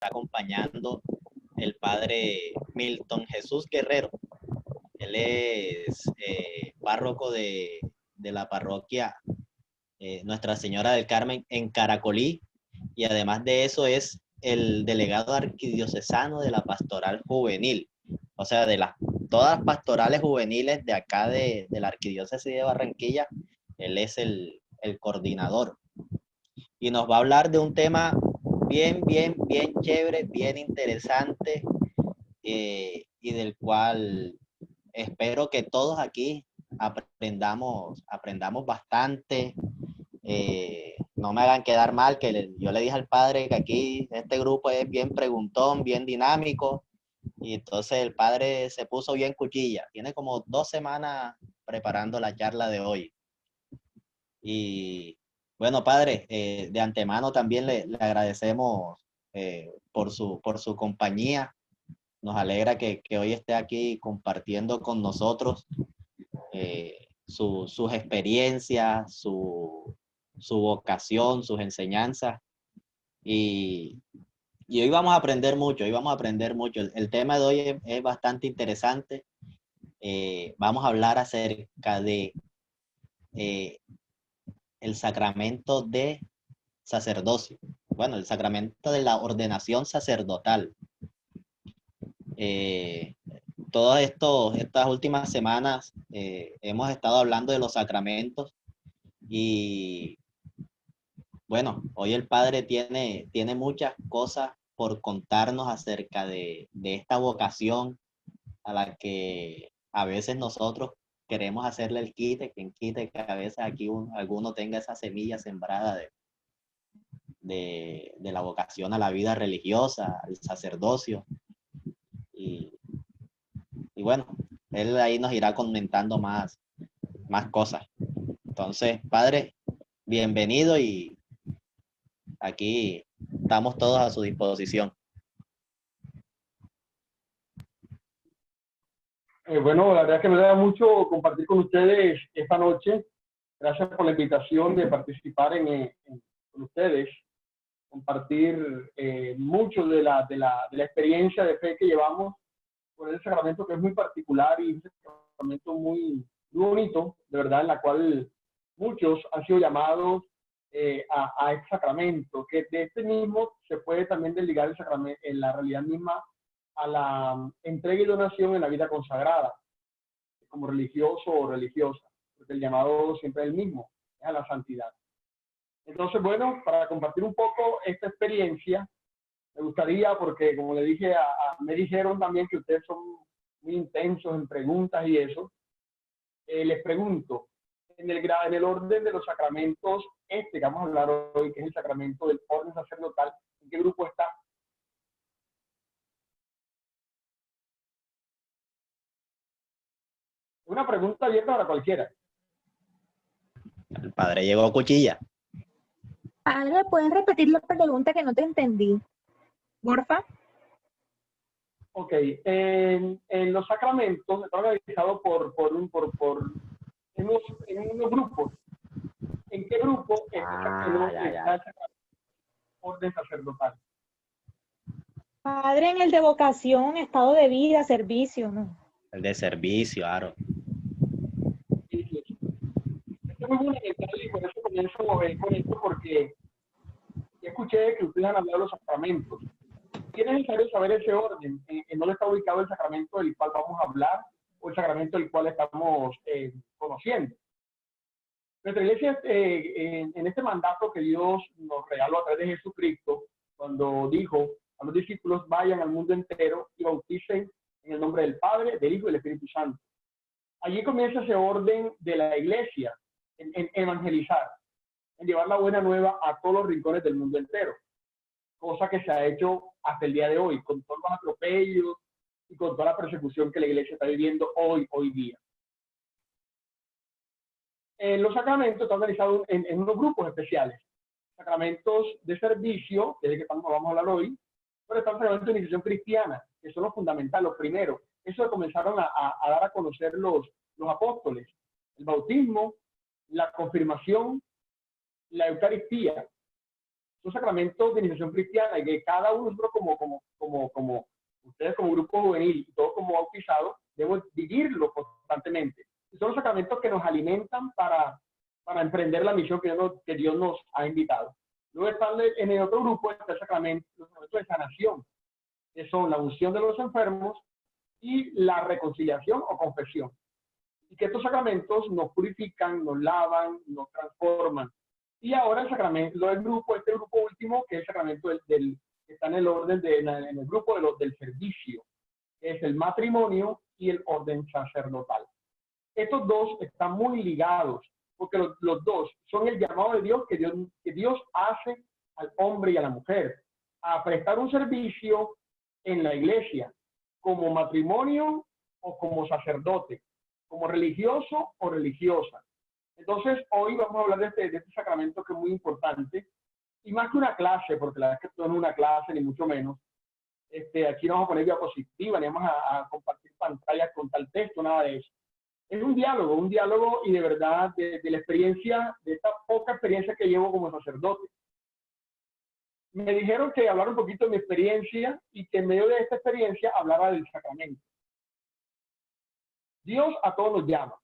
acompañando el padre Milton Jesús Guerrero. Él es párroco de la parroquia Nuestra Señora del Carmen en Caracolí, y además de eso es el delegado arquidiocesano de la pastoral juvenil, o sea, de todas las pastorales juveniles de acá de la arquidiócesis de Barranquilla. Él es el coordinador y nos va a hablar de un tema bien chévere, bien interesante, y del cual espero que todos aquí aprendamos bastante. No me hagan quedar mal, que yo le dije al padre que aquí este grupo es bien preguntón, bien dinámico, y entonces el padre se puso bien cuchilla. Tiene como 2 semanas preparando la charla de hoy. Y bueno, padre, de antemano también le agradecemos por su compañía. Nos alegra que hoy esté aquí compartiendo con nosotros sus experiencias, su vocación, sus enseñanzas. Y, y hoy vamos a aprender mucho, hoy vamos a aprender mucho. El tema de hoy es bastante interesante. Vamos a hablar acerca de eh, el sacramento de sacerdocio. Bueno, el sacramento de la ordenación sacerdotal. Eh, estas últimas semanas hemos estado hablando de los sacramentos, y bueno, hoy el padre tiene muchas cosas por contarnos acerca de esta vocación a la que a veces nosotros queremos hacerle el quite, quien quite que a veces aquí alguno tenga esa semilla sembrada de la vocación a la vida religiosa, al sacerdocio. Y, y bueno, él ahí nos irá comentando más cosas. Entonces, padre, bienvenido, y aquí estamos todos a su disposición. Bueno, la verdad es que me da mucho compartir con ustedes esta noche. Gracias por la invitación de participar con ustedes, compartir mucho de la experiencia de fe que llevamos con el sacramento, que es muy particular y un sacramento muy bonito, de verdad, en la cual muchos han sido llamados a este sacramento, que de este mismo se puede también desligar el sacramento, en la realidad misma, a la entrega y donación en la vida consagrada, como religioso o religiosa, porque el llamado siempre es el mismo, es a la santidad. Entonces, bueno, para compartir un poco esta experiencia, me gustaría, porque como le dije, me dijeron también que ustedes son muy intensos en preguntas y eso, les pregunto, en el orden de los sacramentos, que vamos a hablar hoy, que es el sacramento del orden sacerdotal, ¿en qué grupo está? Una pregunta abierta para cualquiera. El padre llegó a cuchilla. Padre, ¿puedes repetir la pregunta que no te entendí? Porfa. Ok, en los sacramentos está organizado en unos grupos. ¿En qué grupo está el orden sacerdotal? Padre, en el de vocación, estado de vida, servicio, ¿no? El de servicio, claro. Sí. Esto es muy fundamental y por eso comienzo con esto, porque ya escuché que ustedes han hablado de los sacramentos. ¿Qué es necesario saber ese orden? ¿En dónde está ubicado el sacramento del cual vamos a hablar o el sacramento del cual estamos conociendo? Nuestra iglesia, en este mandato que Dios nos regaló a través de Jesucristo, cuando dijo a los discípulos, vayan al mundo entero y bauticen en el nombre del Padre, del Hijo y del Espíritu Santo. Allí comienza ese orden de la iglesia, en evangelizar, en llevar la buena nueva a todos los rincones del mundo entero, cosa que se ha hecho hasta el día de hoy, con todos los atropellos y con toda la persecución que la iglesia está viviendo hoy día. Los sacramentos están organizados en unos grupos especiales. Sacramentos de servicio, que es de que vamos a hablar hoy, pero están sacramentos de iniciación cristiana, que son los fundamentales, los primeros. Eso comenzaron a dar a conocer los apóstoles. El bautismo, la confirmación, la Eucaristía. Son sacramentos de iniciación cristiana y que cada uno nosotros como ustedes como grupo juvenil y todos como bautizados, debemos vivirlo constantemente. Y son los sacramentos que nos alimentan para emprender la misión que Dios nos ha invitado. Luego está en el otro grupo, está los sacramentos de sanación, que son la unción de los enfermos y la reconciliación o confesión. Y que estos sacramentos nos purifican, nos lavan, nos transforman. Y ahora el sacramento del grupo, este grupo último, que es el sacramento que está en el orden, en el grupo del servicio, que es el matrimonio y el orden sacerdotal. Estos dos están muy ligados, porque los dos son el llamado de Dios que Dios hace al hombre y a la mujer a prestar un servicio en la iglesia, como matrimonio o como sacerdote, como religioso o religiosa. Entonces, hoy vamos a hablar de este sacramento que es muy importante, y más que una clase, porque la verdad es que esto no es una clase, ni mucho menos. Aquí no vamos a poner diapositiva, ni vamos a compartir pantallas con tal texto, nada de eso. Es un diálogo y de verdad de la experiencia, de esta poca experiencia que llevo como sacerdote. Me dijeron que hablara un poquito de mi experiencia y que en medio de esta experiencia hablaba del sacramento. Dios a todos nos llama,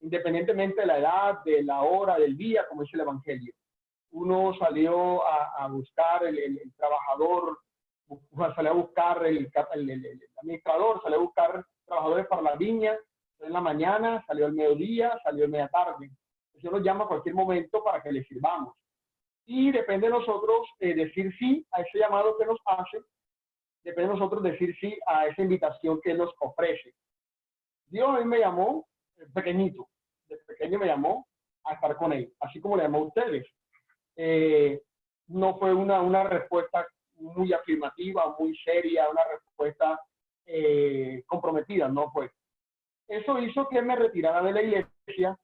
independientemente de la edad, de la hora, del día, como dice el Evangelio. Uno salió a buscar el trabajador, salió a buscar el administrador, salió a buscar trabajadores para la viña, en la mañana, salió al mediodía, salió a media tarde. Dios nos llama a cualquier momento para que le sirvamos. Y depende de nosotros decir sí a ese llamado que nos hace, depende de nosotros decir sí a esa invitación que nos ofrece. Dios a mí me llamó pequeñito, de pequeño me llamó a estar con él, así como le llamó a ustedes. No fue una respuesta muy afirmativa, muy seria, una respuesta comprometida, no fue. Eso hizo que me retirara de la iglesia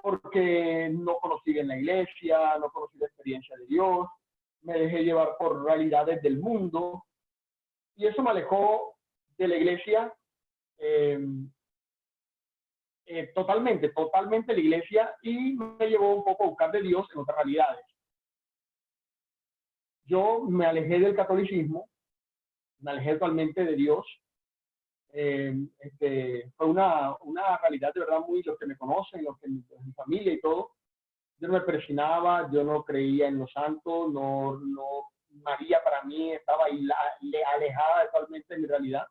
porque no conocí bien la iglesia, no conocí la experiencia de Dios, me dejé llevar por realidades del mundo y eso me alejó de la iglesia totalmente de la iglesia y me llevó un poco a buscar de Dios en otras realidades. Yo me alejé del catolicismo, me alejé totalmente de Dios. Fue una realidad de verdad muy, los que me conocen, los que mi familia y todo, yo no me persinaba, yo no creía en los santos, no María para mí estaba alejada totalmente de mi realidad.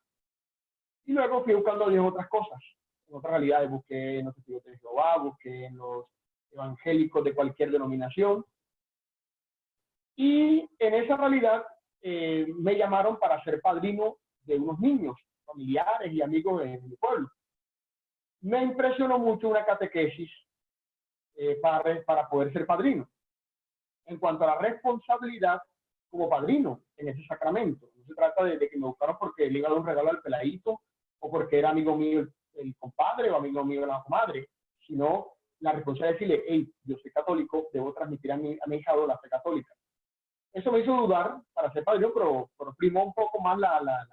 Y luego fui buscando a Dios en otras cosas, en otras realidades, busqué en los testigos de Jehová, busqué en los evangélicos de cualquier denominación. Y en esa realidad me llamaron para ser padrino de unos niños, familiares y amigos de mi pueblo. Me impresionó mucho una catequesis para poder ser padrino. En cuanto a la responsabilidad como padrino en ese sacramento, no se trata de que me buscaron porque le iba a dar un regalo al peladito o porque era amigo mío el compadre o amigo mío la comadre, sino la responsabilidad de decirle, hey, yo soy católico, debo transmitir a mi hijado la fe católica. Eso me hizo dudar para ser padrino, pero primó un poco más la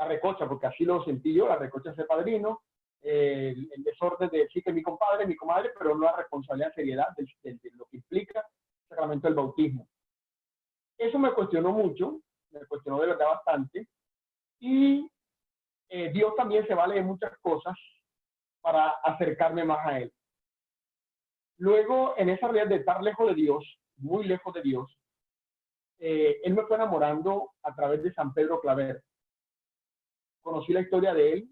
recocha, porque así lo sentí yo, la recocha de ser padrino, el desorden de decir que mi compadre, mi comadre, pero no la responsabilidad, seriedad de lo que implica el sacramento del bautismo. Eso me cuestionó mucho, me cuestionó de verdad bastante, y Dios también se vale de muchas cosas para acercarme más a Él. Luego, en esa realidad de estar lejos de Dios, muy lejos de Dios, Él me fue enamorando a través de San Pedro Claver. Conocí la historia de él,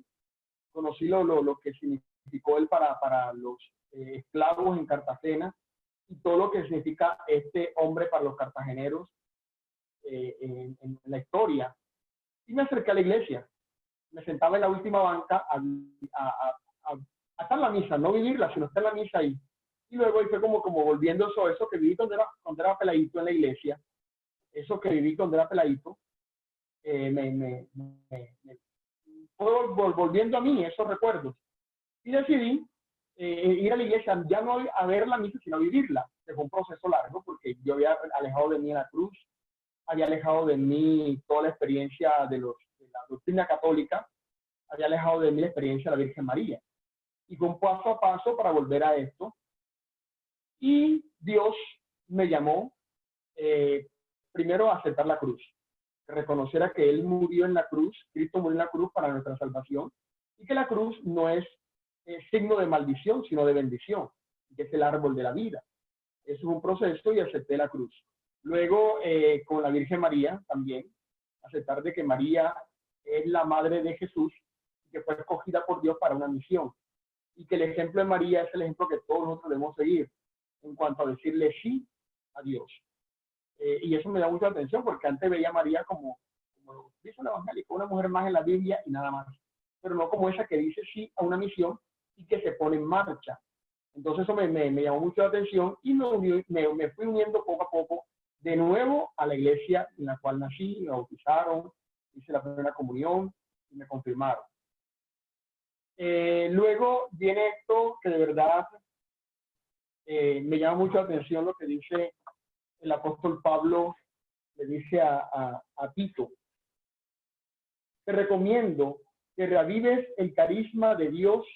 conocí lo que significó él para los esclavos en Cartagena y todo lo que significa este hombre para los cartageneros en la historia. Y me acerqué a la iglesia, me sentaba en la última banca a estar en la misa, no vivirla, sino estar en la misa ahí. Y luego ahí fue como volviendo eso que viví cuando era peladito en la iglesia, eso que viví cuando era peladito, fue volviendo a mí esos recuerdos. Y decidí ir a la iglesia, ya no a ver la misa, sino a vivirla. Fue un proceso largo porque yo había alejado de mí la cruz, había alejado de mí toda la experiencia de la doctrina católica, había alejado de mí la experiencia de la Virgen María. Y fue un paso a paso para volver a esto. Y Dios me llamó primero aceptar la cruz, que reconociera que Él murió en la cruz, Cristo murió en la cruz para nuestra salvación, y que la cruz no es signo de maldición, sino de bendición, que es el árbol de la vida. Eso es un proceso y acepté la cruz. Luego, con la Virgen María también, aceptar de que María es la madre de Jesús, que fue escogida por Dios para una misión, y que el ejemplo de María es el ejemplo que todos nosotros debemos seguir en cuanto a decirle sí a Dios. Y eso me da mucha atención porque antes veía a María como dice el evangélico, una mujer más en la Biblia y nada más, pero no como esa que dice sí a una misión y que se pone en marcha. Entonces eso me llamó mucho la atención y me fui uniendo poco a poco de nuevo a la iglesia en la cual nací, me bautizaron, hice la primera comunión y me confirmaron. Luego viene esto que de verdad me llama mucho la atención, lo que dice el apóstol Pablo, le dice a Tito: te recomiendo que reavives el carisma de Dios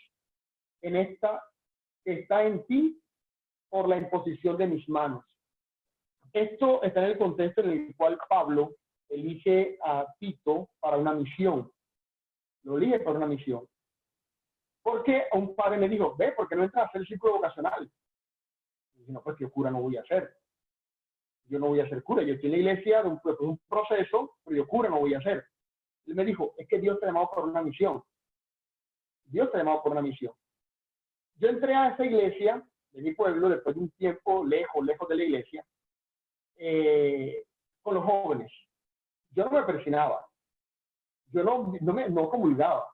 en esta que está en ti por la imposición de mis manos. Esto está en el contexto en el cual Pablo elige a Tito para una misión. Lo elige para una misión. Porque un padre me dijo, ve, ¿por qué no entras a hacer el círculo vocacional? Y dije, no, pues yo cura no voy a hacer. Yo no voy a ser cura. Yo estoy en la iglesia de un proceso, pero yo cura no voy a hacer. Él me dijo, es que Dios te ha llamado por una misión. Dios te ha llamado por una misión. Yo entré a esa iglesia de mi pueblo después de un tiempo lejos de la iglesia, con los jóvenes. Yo no me persinaba. Yo no comulgaba,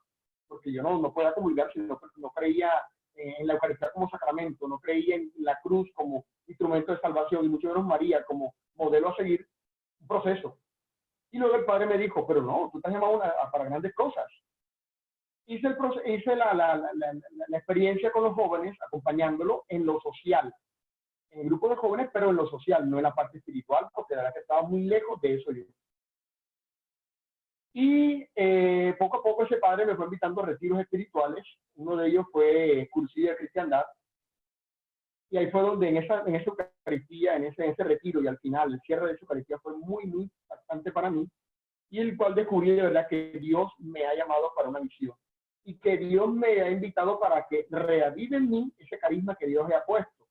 porque yo no podía comulgar si no creía en la Eucaristía como sacramento, no creía en la cruz como instrumento de salvación, y mucho menos María como modelo a seguir, un proceso. Y luego el padre me dijo, pero no, tú estás llamado para grandes cosas. Hice la experiencia con los jóvenes, acompañándolo en lo social, en el grupo de jóvenes, pero en lo social, no en la parte espiritual, porque la verdad que estaba muy lejos de eso yo. Y poco a poco ese padre me fue invitando a retiros espirituales. Uno de ellos fue Cursillo de Cristiandad. Y ahí fue donde en esa Eucaristía, en ese retiro y al final, el cierre de esa Eucaristía fue muy, muy impactante para mí. Y el cual descubrí de verdad que Dios me ha llamado para una misión. Y que Dios me ha invitado para que reavive en mí ese carisma que Dios le ha puesto.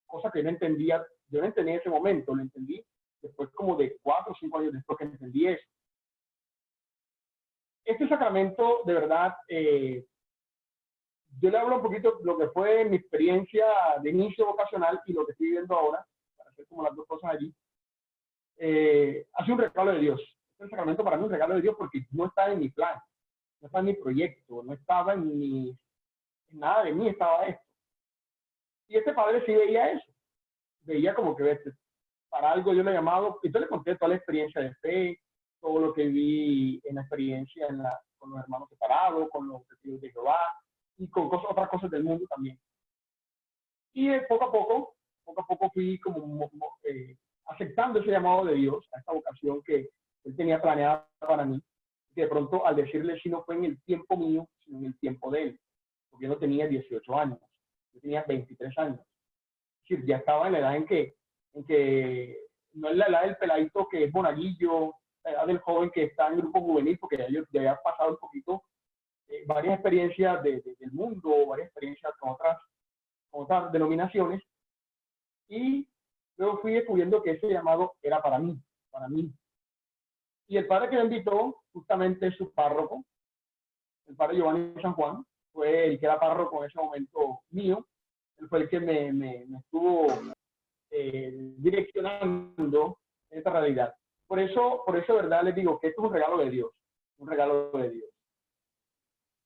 Cosa que yo no entendía en ese momento, lo entendí después como de 4 o 5 años después que entendí eso. Este sacramento, de verdad, yo le hablo un poquito de lo que fue mi experiencia de inicio vocacional y lo que estoy viviendo ahora, para hacer como las dos cosas allí. Ha sido un regalo de Dios. Este sacramento para mí es un regalo de Dios porque no estaba en mi plan, no estaba en mi proyecto, no estaba en nada de mí, estaba esto. Y este padre sí veía eso. Veía como que para algo yo le he llamado, y yo le conté toda la experiencia de fe, todo lo que vi en la experiencia con los hermanos separados, con los testigos de Jehová y con otras cosas del mundo también. Y poco a poco fui como aceptando ese llamado de Dios, a esta vocación que Él tenía planeada para mí. Que de pronto al decirle sí no fue en el tiempo mío, sino en el tiempo de Él. Porque yo no tenía 18 años, yo tenía 23 años. Es decir, ya estaba en la edad en que no es la edad del peladito que es monaguillo, la edad del joven que está en grupo juvenil, porque ya yo ya había pasado un poquito varias experiencias del mundo, varias experiencias con otras denominaciones, y luego fui descubriendo que ese llamado era para mí. Y el padre que me invitó, justamente su párroco, el padre Giovanni San Juan, fue el que era párroco en ese momento mío. Él fue el que me estuvo direccionando en esta realidad. Por eso, de verdad, les digo que esto es un regalo de Dios, un regalo de Dios.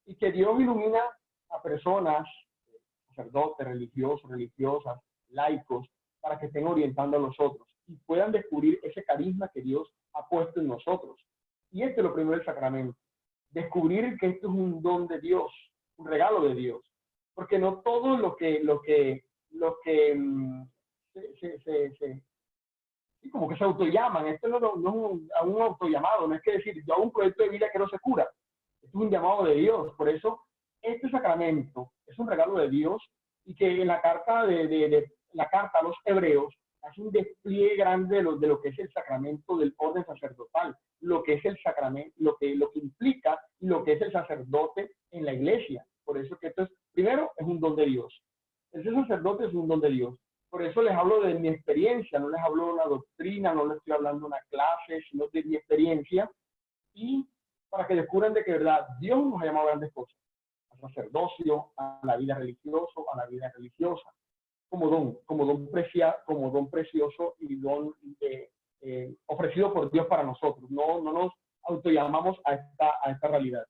Y que Dios ilumina a personas, sacerdotes, religiosos, religiosas, laicos, para que estén orientando a los otros y puedan descubrir ese carisma que Dios ha puesto en nosotros. Y este es lo primero del sacramento. Descubrir que esto es un don de Dios, un regalo de Dios. Porque no todo lo que como que se autollaman. Esto no es un autollamado, no es que decir, yo hago un proyecto de vida que no se cura. Esto es un llamado de Dios. Por eso, este sacramento es un regalo de Dios y que en la carta la carta a los hebreos hace un despliegue grande de lo que es el sacramento del orden sacerdotal, lo que es el sacramento, lo que implica y lo que es el sacerdote en la iglesia. Por eso que esto es, primero, es un don de Dios. El ser sacerdote es un don de Dios. Por eso les hablo de mi experiencia, no les hablo de una doctrina, no les estoy hablando de una clase, sino de mi experiencia, y para que descubran de que, verdad, Dios nos ha llamado a grandes cosas, al sacerdocio, a la vida religiosa, como don precioso y don ofrecido por Dios para nosotros. No nos autollamamos a esta realidad.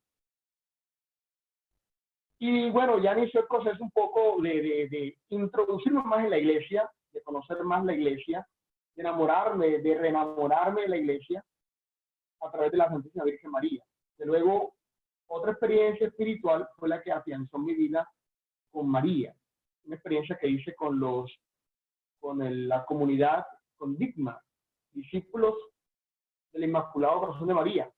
Y bueno, ya inició el proceso un poco de introducirme más en la iglesia, de conocer más la iglesia, de enamorarme, de reenamorarme de la iglesia a través de la Santísima Virgen María. De luego, otra experiencia espiritual fue la que afianzó mi vida con María. Una experiencia que hice con la comunidad, con Digma, discípulos del Inmaculado Corazón de María,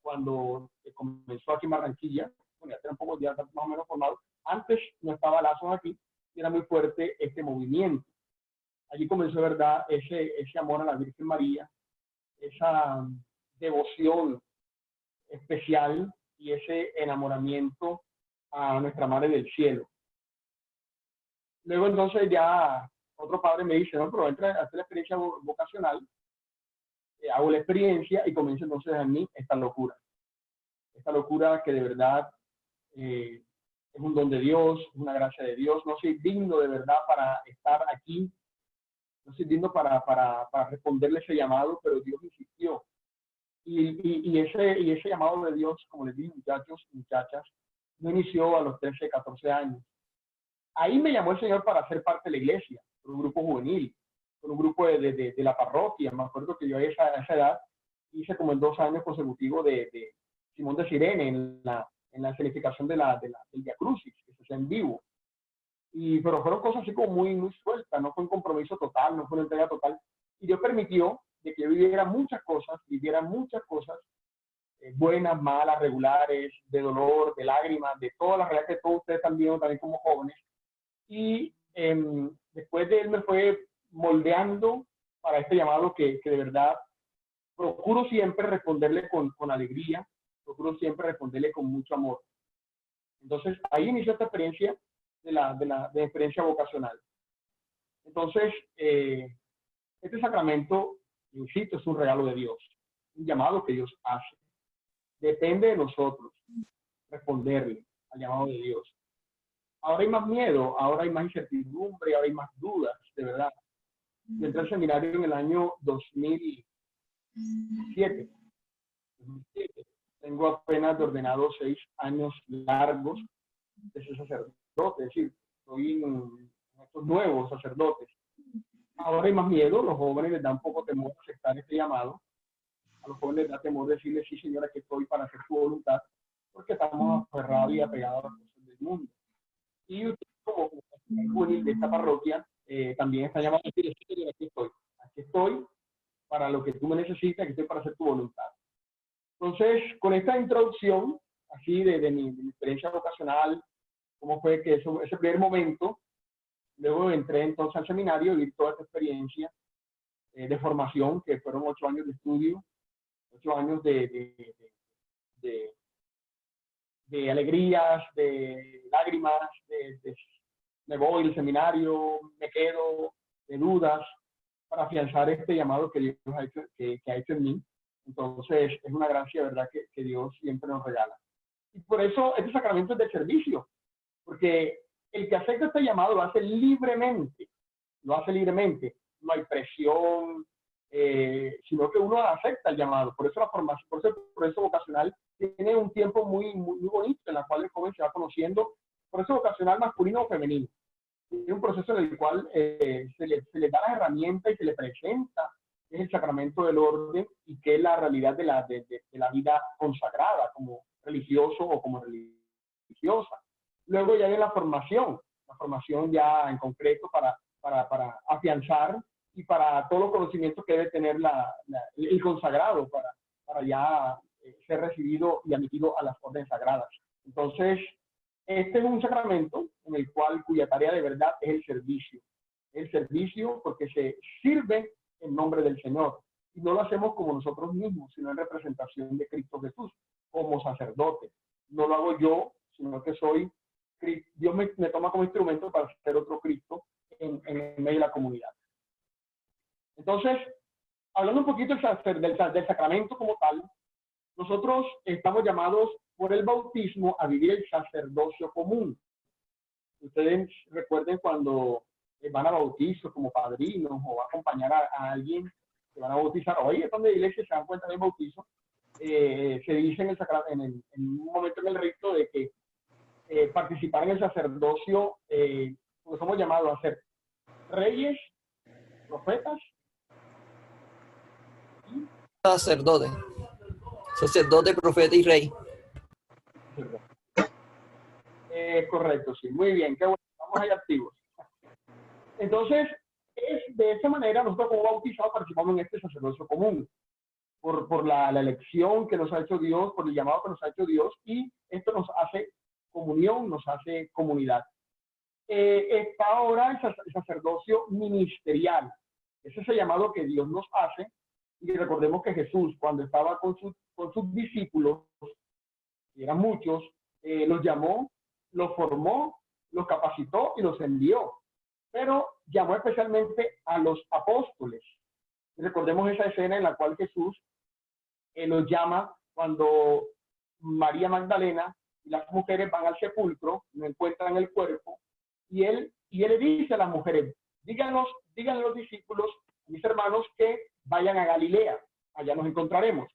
cuando comenzó aquí en Barranquilla. Bueno, ya tenía un poco de más o menos formado. Antes no estaba Lazos aquí y era muy fuerte este movimiento. Allí comenzó, ¿verdad?, ese amor a la Virgen María, esa devoción especial y ese enamoramiento a nuestra Madre del Cielo. Luego entonces ya otro padre me dice, no, pero entra a hacer la experiencia vocacional, hago la experiencia y comienza entonces en mí esta locura que de verdad es un don de Dios, es una gracia de Dios. No soy digno de verdad para estar aquí, no soy digno para responderle ese llamado, pero Dios insistió. Y ese llamado de Dios, como les digo, muchachos y muchachas, no inició a los 13, 14 años. Ahí me llamó el Señor para ser parte de la iglesia, por un grupo juvenil, por un grupo de la parroquia. Me acuerdo que yo a esa edad hice como en 2 años consecutivos de Simón de Cirene en la escenificación del Via Crucis, que se hacía en vivo. Pero fueron cosas así como muy, muy sueltas, no fue un compromiso total, no fue una entrega total. Y Dios permitió de que yo viviera muchas cosas buenas, malas, regulares, de dolor, de lágrimas, de todas las realidades que todos ustedes también como jóvenes. Y después de él me fue moldeando para este llamado que de verdad procuro siempre responderle con alegría, procuro siempre responderle con mucho amor. Entonces ahí inició esta experiencia de experiencia vocacional. Entonces, este sacramento, insisto, es un regalo de Dios, un llamado que Dios hace. Depende de nosotros responderle al llamado de Dios. Ahora hay más miedo, ahora hay más incertidumbre, ahora hay más dudas, de verdad. Yo entré al seminario en el año 2007. Tengo apenas de ordenado 6 años largos de ser sacerdote, es decir, soy en estos nuevos sacerdotes. Ahora hay más miedo, los jóvenes les da un poco temor aceptar este llamado. A los jóvenes les da temor decirle, sí, señora, que estoy para hacer su voluntad, porque estamos aferrados y apegados a las cosas del mundo. Y usted, como juvenil de esta parroquia, también está llamado a decirle, sí, señora, aquí estoy para lo que tú me necesitas, aquí estoy para hacer tu voluntad. Entonces, con esta introducción, así de mi experiencia vocacional, cómo fue que ese primer momento, luego entré entonces al seminario y vi toda esta experiencia de formación, que fueron 8 años de estudio, 8 años de alegrías, de lágrimas, me voy del seminario, me quedo, de dudas, para afianzar este llamado que Dios ha hecho, que ha hecho en mí. Entonces, es una gracia, ¿verdad?, que Dios siempre nos regala. Y por eso este sacramento es de servicio, porque el que acepta este llamado lo hace libremente, no hay presión, sino que uno acepta el llamado. Por eso la formación, por eso el proceso vocacional tiene un tiempo muy, muy, muy bonito en el cual el joven se va conociendo, proceso vocacional masculino o femenino. Es un proceso en el cual se le da la herramienta y se le presenta qué es el sacramento del orden y qué es la realidad de la vida consagrada como religioso o como religiosa. Luego ya viene la formación ya en concreto para afianzar y para todos los conocimientos que debe tener el consagrado para ya ser recibido y admitido a las órdenes sagradas. Entonces, este es un sacramento en el cual cuya tarea de verdad es el servicio. el servicio porque se sirve en nombre del Señor. Y no lo hacemos como nosotros mismos, sino en representación de Cristo Jesús, como sacerdote. No lo hago yo, sino que Dios me toma como instrumento para ser otro Cristo en medio de la comunidad. Entonces, hablando un poquito del sacramento como tal, nosotros estamos llamados por el bautismo a vivir el sacerdocio común. Ustedes recuerden cuando van a bautizos como padrinos o va a acompañar a alguien que van a bautizar. Hoy es donde la iglesia se dan cuenta del bautizo. Se dice en un momento en el rito de que participar en el sacerdocio, pues somos llamados a ser reyes, profetas y sacerdote, profeta y rey. Correcto, sí, muy bien, qué bueno, estamos ahí activos. Entonces, de esa manera nosotros como bautizados participamos en este sacerdocio común, por la elección que nos ha hecho Dios, por el llamado que nos ha hecho Dios, y esto nos hace comunión, nos hace comunidad. Está ahora el sacerdocio ministerial, ese es el llamado que Dios nos hace, y recordemos que Jesús, cuando estaba con sus discípulos, y eran muchos, los llamó, los formó, los capacitó y los envió. Pero llamó especialmente a los apóstoles. Recordemos esa escena en la cual Jesús los llama cuando María Magdalena y las mujeres van al sepulcro, no encuentran el cuerpo, y él le dice a las mujeres, díganle a los discípulos, mis hermanos, que vayan a Galilea, allá nos encontraremos.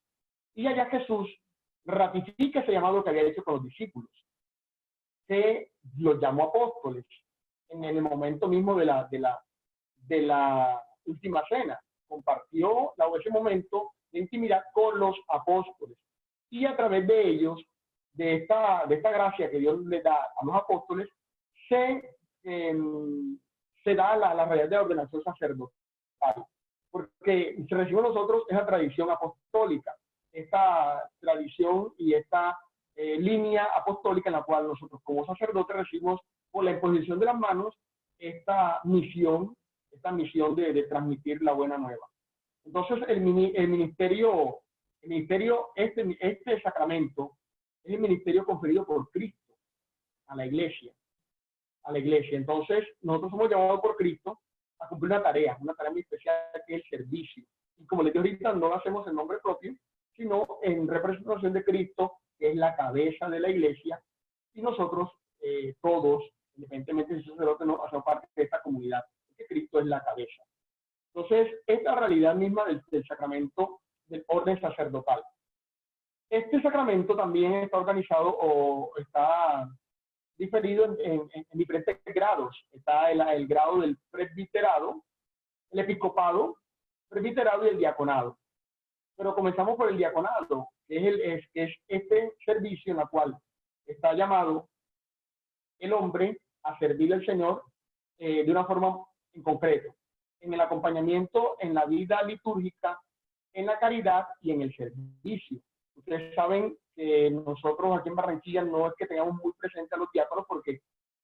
Y allá Jesús ratifica ese llamado que había hecho con los discípulos, que los llamó apóstoles en el momento mismo de la última cena. Compartió ese momento de intimidad con los apóstoles. Y a través de ellos, de esta gracia que Dios le da a los apóstoles, se da la realidad de la ordenación sacerdotal. Porque se recibe nosotros esa tradición apostólica, esta tradición y esta línea apostólica en la cual nosotros como sacerdotes recibimos por la imposición de las manos esta misión de transmitir la buena nueva. Entonces el ministerio, este sacramento es el ministerio conferido por Cristo a la iglesia. Entonces nosotros somos llamados por Cristo a cumplir una tarea muy especial, que es el servicio. Y como les dije ahorita, no lo hacemos en nombre propio, sino en representación de Cristo, que es la cabeza de la iglesia, y nosotros todos, independientemente de si sacerdote o no, hacemos parte de esta comunidad, porque Cristo es la cabeza. Entonces, esta realidad misma del sacramento del orden sacerdotal. Este sacramento también está organizado o está diferido en diferentes grados. Está el grado del presbiterado, el episcopado, presbiterado y el diaconado. Pero comenzamos por el diaconado, que es este servicio en el cual está llamado el hombre a servirle al Señor de una forma en concreto, en el acompañamiento, en la vida litúrgica, en la caridad y en el servicio. Ustedes saben que nosotros aquí en Barranquilla no es que tengamos muy presente a los diáconos porque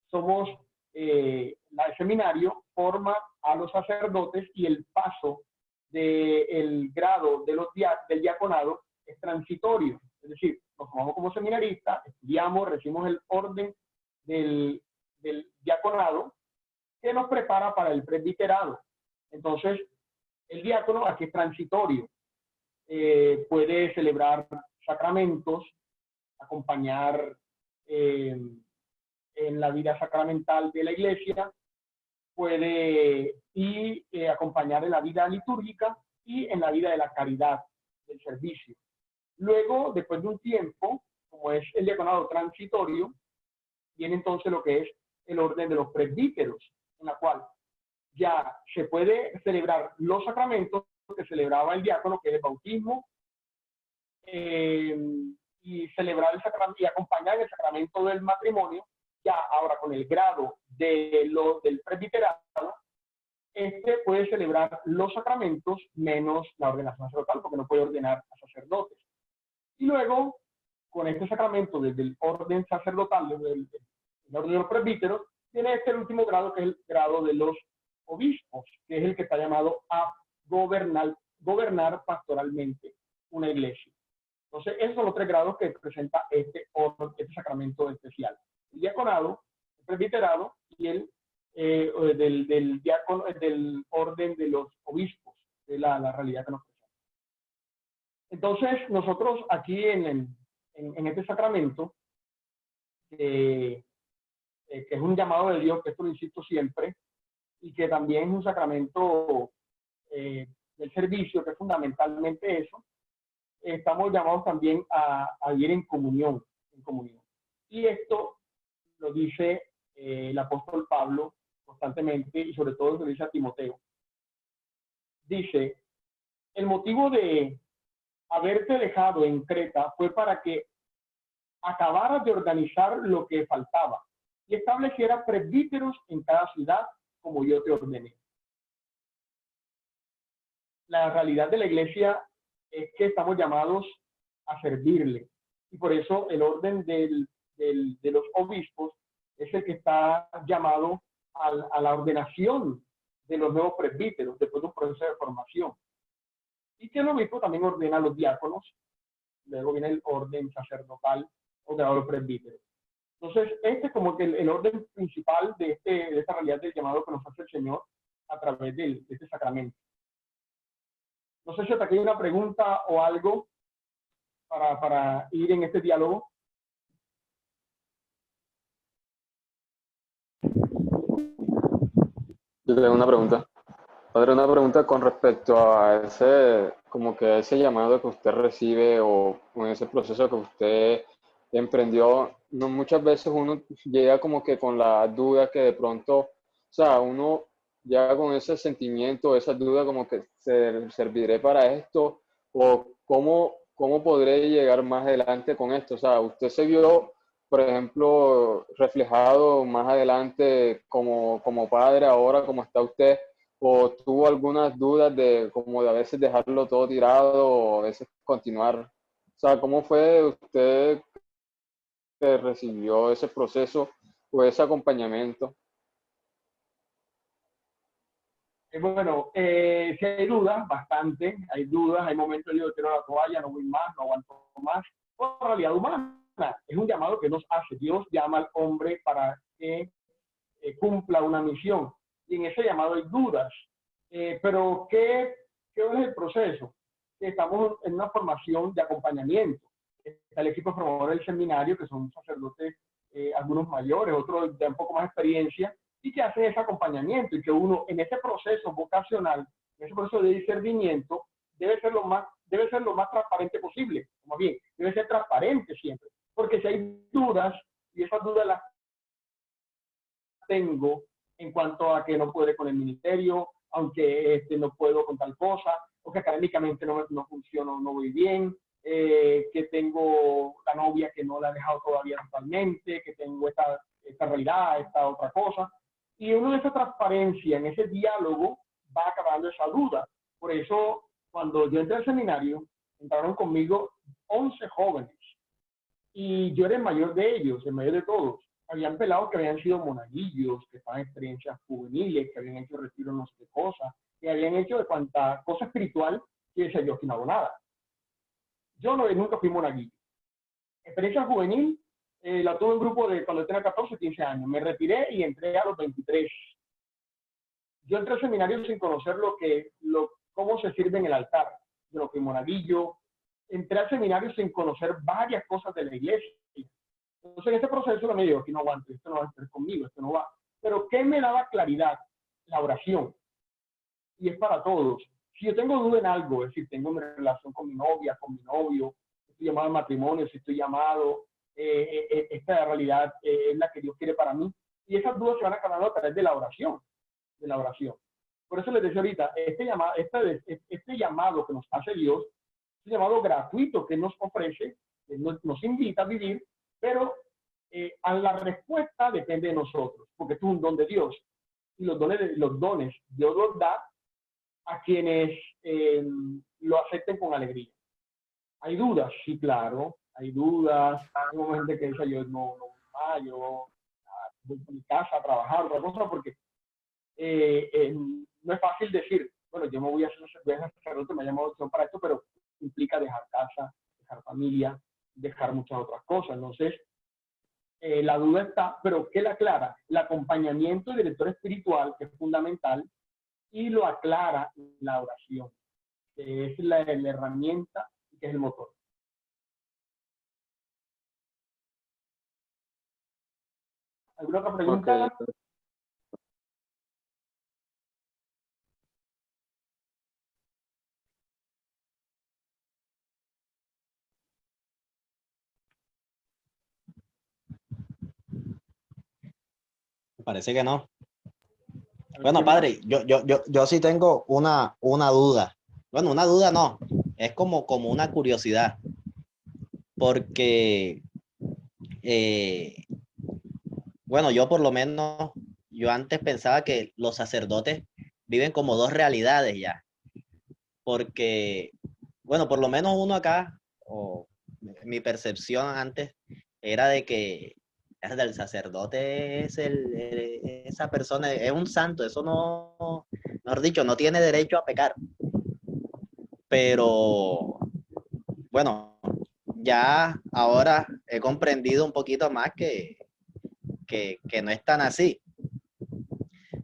somos, el seminario forma a los sacerdotes y el paso del grado del diaconado es transitorio. Es decir, nos formamos como seminaristas, estudiamos, recibimos el orden del diaconado que nos prepara para el presbiterado. Entonces, el diácono aquí es transitorio. Puede celebrar sacramentos, acompañar en la vida sacramental de la iglesia, puede acompañar en la vida litúrgica y en la vida de la caridad, del servicio. Luego, después de un tiempo, como es el diaconado transitorio, viene entonces lo que es el orden de los presbíteros, en la cual ya se puede celebrar los sacramentos que celebraba el diácono, que es el bautismo, y celebrar el sacramento y acompañar el sacramento del matrimonio. Ya ahora con el grado del presbiterado, puede celebrar los sacramentos menos la ordenación sacerdotal, porque no puede ordenar a sacerdotes. Y luego, con este sacramento desde el orden sacerdotal, desde el orden de los presbíteros, tiene el último grado, que es el grado de los obispos, que es el que está llamado a gobernar pastoralmente una iglesia. Entonces, esos son los 3 grados que presenta este sacramento especial. El diaconado, el presbiterado y el del orden de los obispos, de la realidad que nos presenta. Entonces, nosotros aquí en este sacramento, que es un llamado de Dios, que esto lo insisto siempre, y que también es un sacramento del servicio, que es fundamentalmente eso, estamos llamados también a vivir en comunión, Y esto lo dice el apóstol Pablo constantemente, y sobre todo lo dice a Timoteo. Dice, el motivo de haberte dejado en Creta fue para que acabaras de organizar lo que faltaba y estableciera presbíteros en cada ciudad como yo te ordené. La realidad de la iglesia es que estamos llamados a servirle, y por eso el orden de los obispos es el que está llamado a la ordenación de los nuevos presbíteros después de un proceso de formación, y que el obispo también ordena a los diáconos. Luego viene el orden sacerdotal o de los presbíteros. Entonces, este es como que el orden principal de esta realidad del llamado que nos hace el Señor a través de este sacramento. No sé si hasta aquí hay una pregunta o algo para ir en este diálogo. Yo tengo una pregunta. Padre, una pregunta con respecto a ese llamado que usted recibe o en ese proceso que usted emprendió. No, muchas veces uno llega como que con la duda que de pronto, o sea, uno llega con ese sentimiento, esa duda como que serviré para esto, o cómo podré llegar más adelante con esto. O sea, usted se vio, por ejemplo, reflejado más adelante como padre ahora, como está usted, o tuvo algunas dudas como de a veces dejarlo todo tirado o a veces continuar. O sea, ¿cómo fue usted que recibió ese proceso o ese acompañamiento? Bueno, sí hay dudas, bastante, hay dudas, hay momentos de yo tiro la toalla, no voy más, no aguanto más. Por realidad humana, es un llamado que nos hace. Dios llama al hombre para que cumpla una misión, y en ese llamado hay dudas. Pero ¿qué es el proceso? Estamos en una formación de acompañamiento. Está el equipo formador del seminario, que son sacerdotes, algunos mayores, otros de un poco más experiencia, y que hacen ese acompañamiento, y que uno en ese proceso vocacional, en ese proceso de discernimiento, debe ser lo más transparente posible. Como bien, debe ser transparente siempre, porque si hay dudas, y esas dudas las tengo en cuanto a que no puedo con el ministerio, aunque no puedo con tal cosa, o que académicamente no funciono, no voy bien, que tengo la novia que no la he dejado todavía totalmente, que tengo esta realidad, esta otra cosa. Y uno de esa transparencia, en ese diálogo, va acabando esa duda. Por eso, cuando yo entré al seminario, entraron conmigo 11 jóvenes, y yo era el mayor de ellos, el mayor de todos. Habían pelados que habían sido monaguillos, que estaban en experiencias juveniles, que habían hecho retiro no sé qué cosa, que habían hecho de cuanta cosa espiritual que decía yo que no hago nada. Yo nunca fui monaguillo. Experiencia juvenil la tuve en grupo de cuando tenía 14, 15 años. Me retiré y entré a los 23. Yo entré al seminario sin conocer cómo se sirve en el altar. Yo no fui monaguillo. Entré al seminario sin conocer varias cosas de la iglesia. Entonces, en este proceso me digo, aquí no aguanto, esto no va a estar conmigo, esto no va. Pero, ¿qué me daba claridad? La oración. Y es para todos. Si yo tengo duda en algo, es decir, tengo una relación con mi novia, con mi novio, estoy llamado al matrimonio, si estoy llamado, esta realidad es la que Dios quiere para mí. Y esas dudas se van acabando a través de la oración. De la oración. Por eso les decía ahorita, este llamado que nos hace Dios, es un llamado gratuito que nos ofrece, que nos invita a vivir, pero a la respuesta depende de nosotros, porque esto es un don de Dios, y los dones Dios los da a quienes lo acepten con alegría. Hay dudas, sí, claro, hay dudas. Hay gente que dice, yo no, yo voy a mi casa a trabajar, otra cosa, porque no es fácil decir, bueno, yo me voy a ser sacerdote, me ha llamado opción para esto, pero implica dejar casa, dejar familia, dejar muchas otras cosas. Entonces, la duda está, pero ¿qué la aclara? El acompañamiento del director espiritual, que es fundamental, y lo aclara la oración, que es la herramienta y que es el motor. ¿Alguna otra pregunta? Ok. Parece que no. Bueno, padre, yo sí tengo una duda. Bueno, una duda no, es como una curiosidad, porque, bueno, yo por lo menos, yo antes pensaba que los sacerdotes viven como dos realidades ya, porque, bueno, por lo menos uno acá, o mi percepción antes, era de que el sacerdote es esa persona, es un santo, eso no, mejor dicho, no tiene derecho a pecar. Pero bueno, ya ahora he comprendido un poquito más que no es tan así.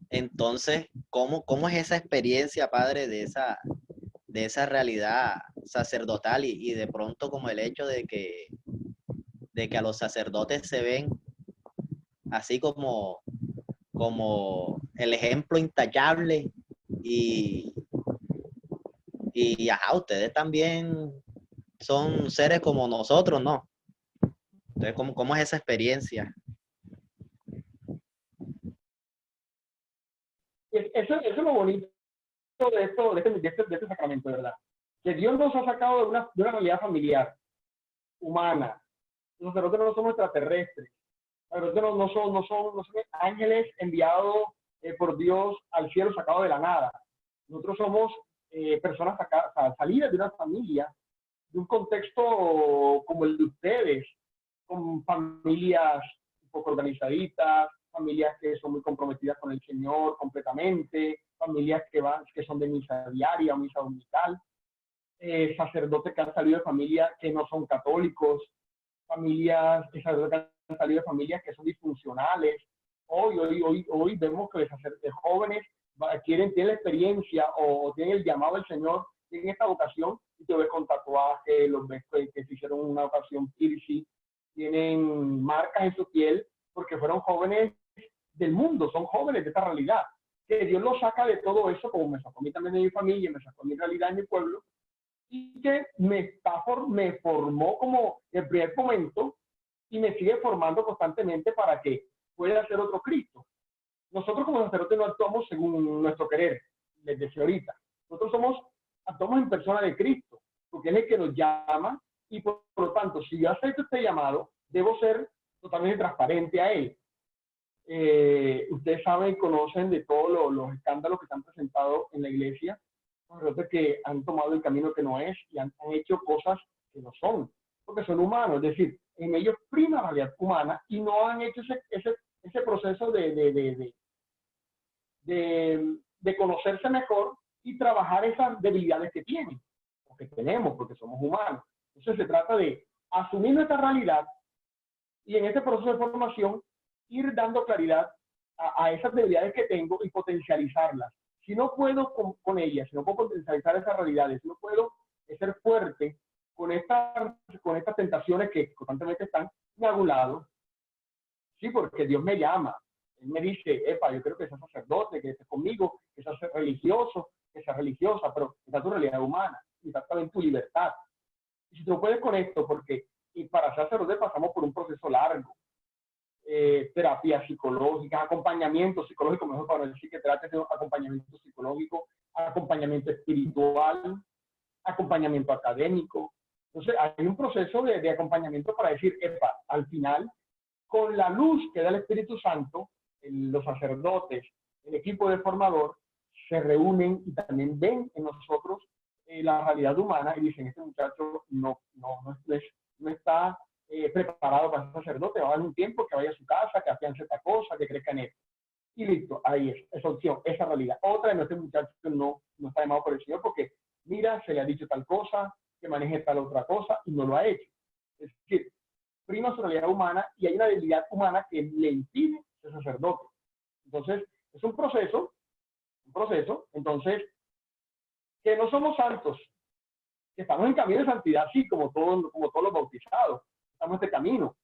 Entonces, ¿cómo es esa experiencia, padre, de esa realidad sacerdotal y de pronto como el hecho de que a los sacerdotes se ven así como el ejemplo intachable y, y ajá, ustedes también son seres como nosotros, ¿no? Entonces, ¿cómo es esa experiencia? Eso es lo bonito de este sacramento, ¿verdad? Que Dios nos ha sacado de una realidad familiar, humana. Los sacerdotes no son extraterrestres. Los sacerdotes no son ángeles enviados por Dios al cielo sacados de la nada. Nosotros somos personas salidas de una familia, de un contexto como el de ustedes, con familias un poco organizaditas, familias que son muy comprometidas con el Señor completamente, familias que son de misa diaria o misa dominical, sacerdotes que han salido de familias que no son católicos, sacerdotes que han salido de familias que son disfuncionales. Hoy vemos que los jóvenes tienen la experiencia o tienen el llamado del Señor, tienen esta vocación, y te ves con tatuajes, los ves que se hicieron una ocasión piercing, tienen marcas en su piel, porque fueron jóvenes del mundo, son jóvenes de esta realidad. Que Dios los saca de todo eso, como me sacó a mí también de mi familia, me sacó a mi realidad en mi pueblo, y que me formó como el primer momento y me sigue formando constantemente para que pueda ser otro Cristo. Nosotros como sacerdotes no actuamos según nuestro querer, les decía ahorita. Nosotros actuamos en persona de Cristo, porque es el que nos llama, y por lo tanto, si yo acepto este llamado, debo ser totalmente transparente a él. Ustedes saben y conocen de todos los escándalos que se han presentado en la iglesia, sacerdotes que han tomado el camino que no es y han hecho cosas que no son, porque son humanos, es decir, en ellos prima la realidad humana y no han hecho ese proceso de conocerse mejor y trabajar esas debilidades que tienen, o que tenemos, porque somos humanos. Entonces se trata de asumir nuestra realidad y en este proceso de formación ir dando claridad a esas debilidades que tengo y potencializarlas. Si no puedo con ellas, si no puedo potencializar esas realidades, si no puedo ser fuerte con estas tentaciones que constantemente están, me hago un lado. Sí, porque Dios me llama. Él me dice, epa, yo quiero que seas sacerdote, que estés conmigo, que seas religioso, que seas religiosa, pero está tu realidad humana, y está también tu libertad. Y si tú puedes con esto, porque y para ser sacerdote pasamos por un proceso largo, terapia psicológica, acompañamiento psicológico, mejor para decir que terapia de acompañamiento psicológico, acompañamiento espiritual, acompañamiento académico. Entonces hay un proceso de acompañamiento para decir, epa, al final, con la luz que da el Espíritu Santo, los sacerdotes, el equipo de formador, se reúnen y también ven en nosotros la realidad humana y dicen, este muchacho no está preparado para ser sacerdote, va a dar un tiempo que vaya a su casa, que afiance esta cosa, que crezca en él. Y listo, ahí es, esa opción, esa realidad. Otra, no, este muchacho no está llamado por el Señor porque, mira, se le ha dicho tal cosa, que maneje tal otra cosa, y no lo ha hecho. Es decir, prima su realidad humana y hay una debilidad humana que le impide ser sacerdote. Entonces, es un proceso, entonces, que no somos santos, que estamos en camino de santidad, sí, como todos los bautizados, estamos en este camino.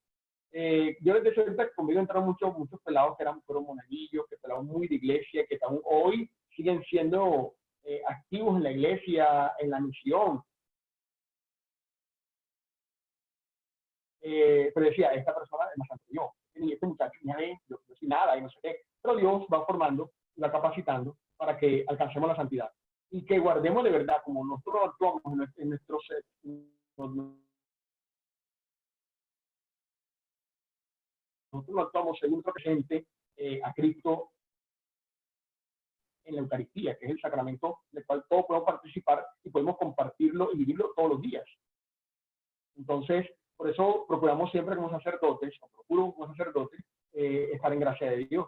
Yo les decía ahorita que conmigo entraron muchos pelados que fueron monaguillos, que pelados muy de iglesia, que aún hoy siguen siendo activos en la iglesia, en la misión. Pero decía, esta persona es más santa que yo. Este muchacho, yo soy nada y no sé qué. Pero Dios va formando, va capacitando para que alcancemos la santidad. Y que guardemos de verdad, como nosotros actuamos en nuestro ser, nosotros actuamos según presente a Cristo en la Eucaristía, que es el sacramento del cual todos podemos participar y podemos compartirlo y vivirlo todos los días. Entonces, por eso procuramos siempre como sacerdotes, o procuro como sacerdote, estar en gracia de Dios,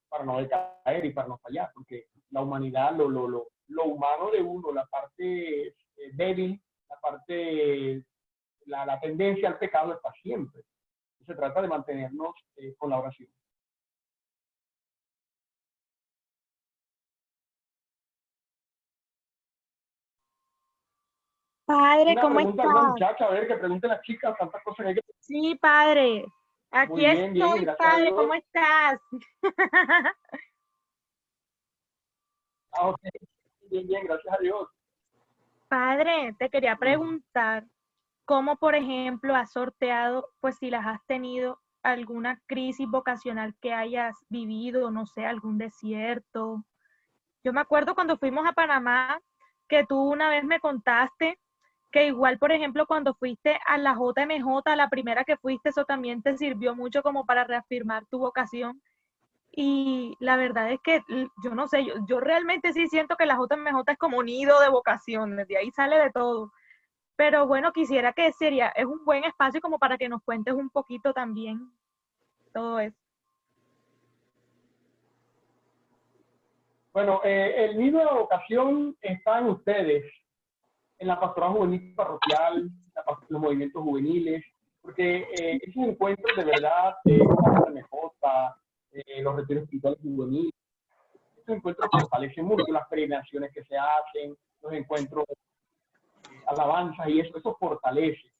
para no decaer y para no fallar, porque la humanidad, lo humano de uno, la parte débil, la parte, la tendencia al pecado está siempre. Se trata de mantenernos con la oración. Padre, Una ¿cómo pregunta a alguna estás? muchacha, a ver, que pregunten las chicas, tantas cosas que hay que... Sí, padre. Aquí Muy bien, bien, estoy, gracias a padre, Dios. ¿cómo estás? Ah, ok. Bien, bien, gracias a Dios. Padre, te quería preguntar, ¿cómo, por ejemplo, has sorteado, pues si las has tenido, alguna crisis vocacional que hayas vivido, no sé, algún desierto? Yo me acuerdo cuando fuimos a Panamá, que tú una vez me contaste que igual, por ejemplo, cuando fuiste a la JMJ, la primera que fuiste, eso también te sirvió mucho como para reafirmar tu vocación. Y la verdad es que yo no sé, yo realmente sí siento que la JMJ es como un nido de vocaciones, de ahí sale de todo. Pero bueno, quisiera que es un buen espacio como para que nos cuentes un poquito también todo eso. Bueno, el nido de la vocación está en ustedes, en la pastoral juvenil parroquial, los movimientos juveniles, porque esos encuentros de verdad, la JMJ, los retiros espirituales juveniles, estos encuentros fortalecen mucho las peregrinaciones que se hacen, los encuentros, alabanzas y eso fortalece.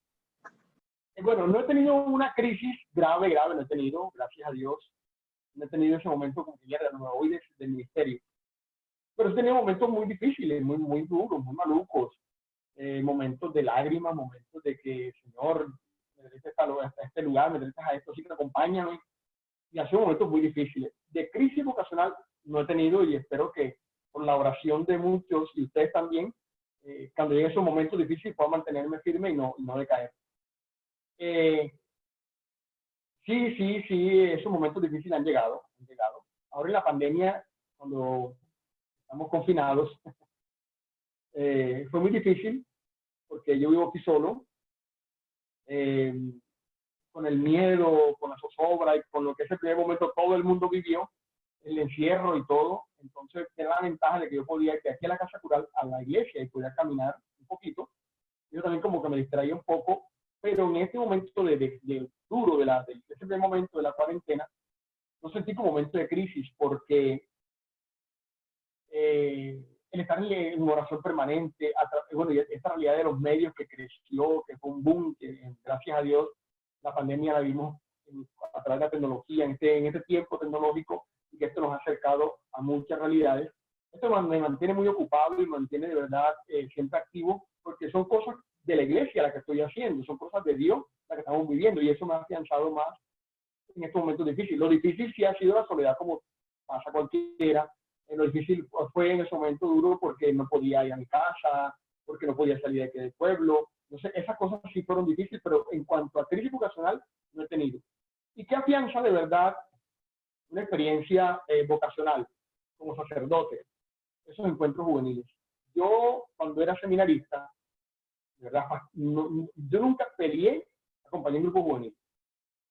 Bueno, no he tenido una crisis grave, no he tenido, gracias a Dios, no he tenido ese momento como que ya no me voy del ministerio. Pero he tenido momentos muy difíciles, muy duros, muy malucos, momentos de lágrimas, momentos de que, Señor, me debiste hasta este lugar, me debiste a esto, sí que acompáñame. Y ha sido momentos muy difíciles. De crisis vocacional no he tenido y espero que con la oración de muchos y ustedes también, cuando lleguen esos momentos difíciles pueda mantenerme firme y no decaer. Sí, esos momentos difíciles han llegado. Ahora en la pandemia, cuando estamos confinados, fue muy difícil porque yo vivo aquí solo, con el miedo, con la zozobra y con lo que ese primer momento todo el mundo vivió, el encierro y todo. Entonces, tenía la ventaja de que yo podía ir de aquí a la casa cural a la iglesia y podía caminar un poquito. Yo también como que me distraía un poco, pero en este momento de duro, de ese primer momento de la cuarentena, no sentí como momento de crisis porque el estar en oración permanente, bueno, esta realidad de los medios que creció, que fue un boom, que gracias a Dios la pandemia la vimos a través de la tecnología, en este tiempo tecnológico, y que esto nos ha acercado a muchas realidades. Esto me mantiene muy ocupado y me mantiene de verdad siempre activo, porque son cosas de la iglesia las que estoy haciendo, son cosas de Dios las que estamos viviendo, y eso me ha afianzado más en estos momentos difíciles. Lo difícil sí ha sido la soledad, como pasa cualquiera. Lo difícil fue en ese momento duro porque no podía ir a mi casa, porque no podía salir de aquí del pueblo. No sé, esas cosas sí fueron difíciles, pero en cuanto a crisis vocacional, no he tenido. ¿Y qué afianza de verdad una experiencia vocacional como sacerdote? Esos encuentros juveniles. Yo, cuando era seminarista, de verdad, yo nunca peleé acompañar un grupo juvenil.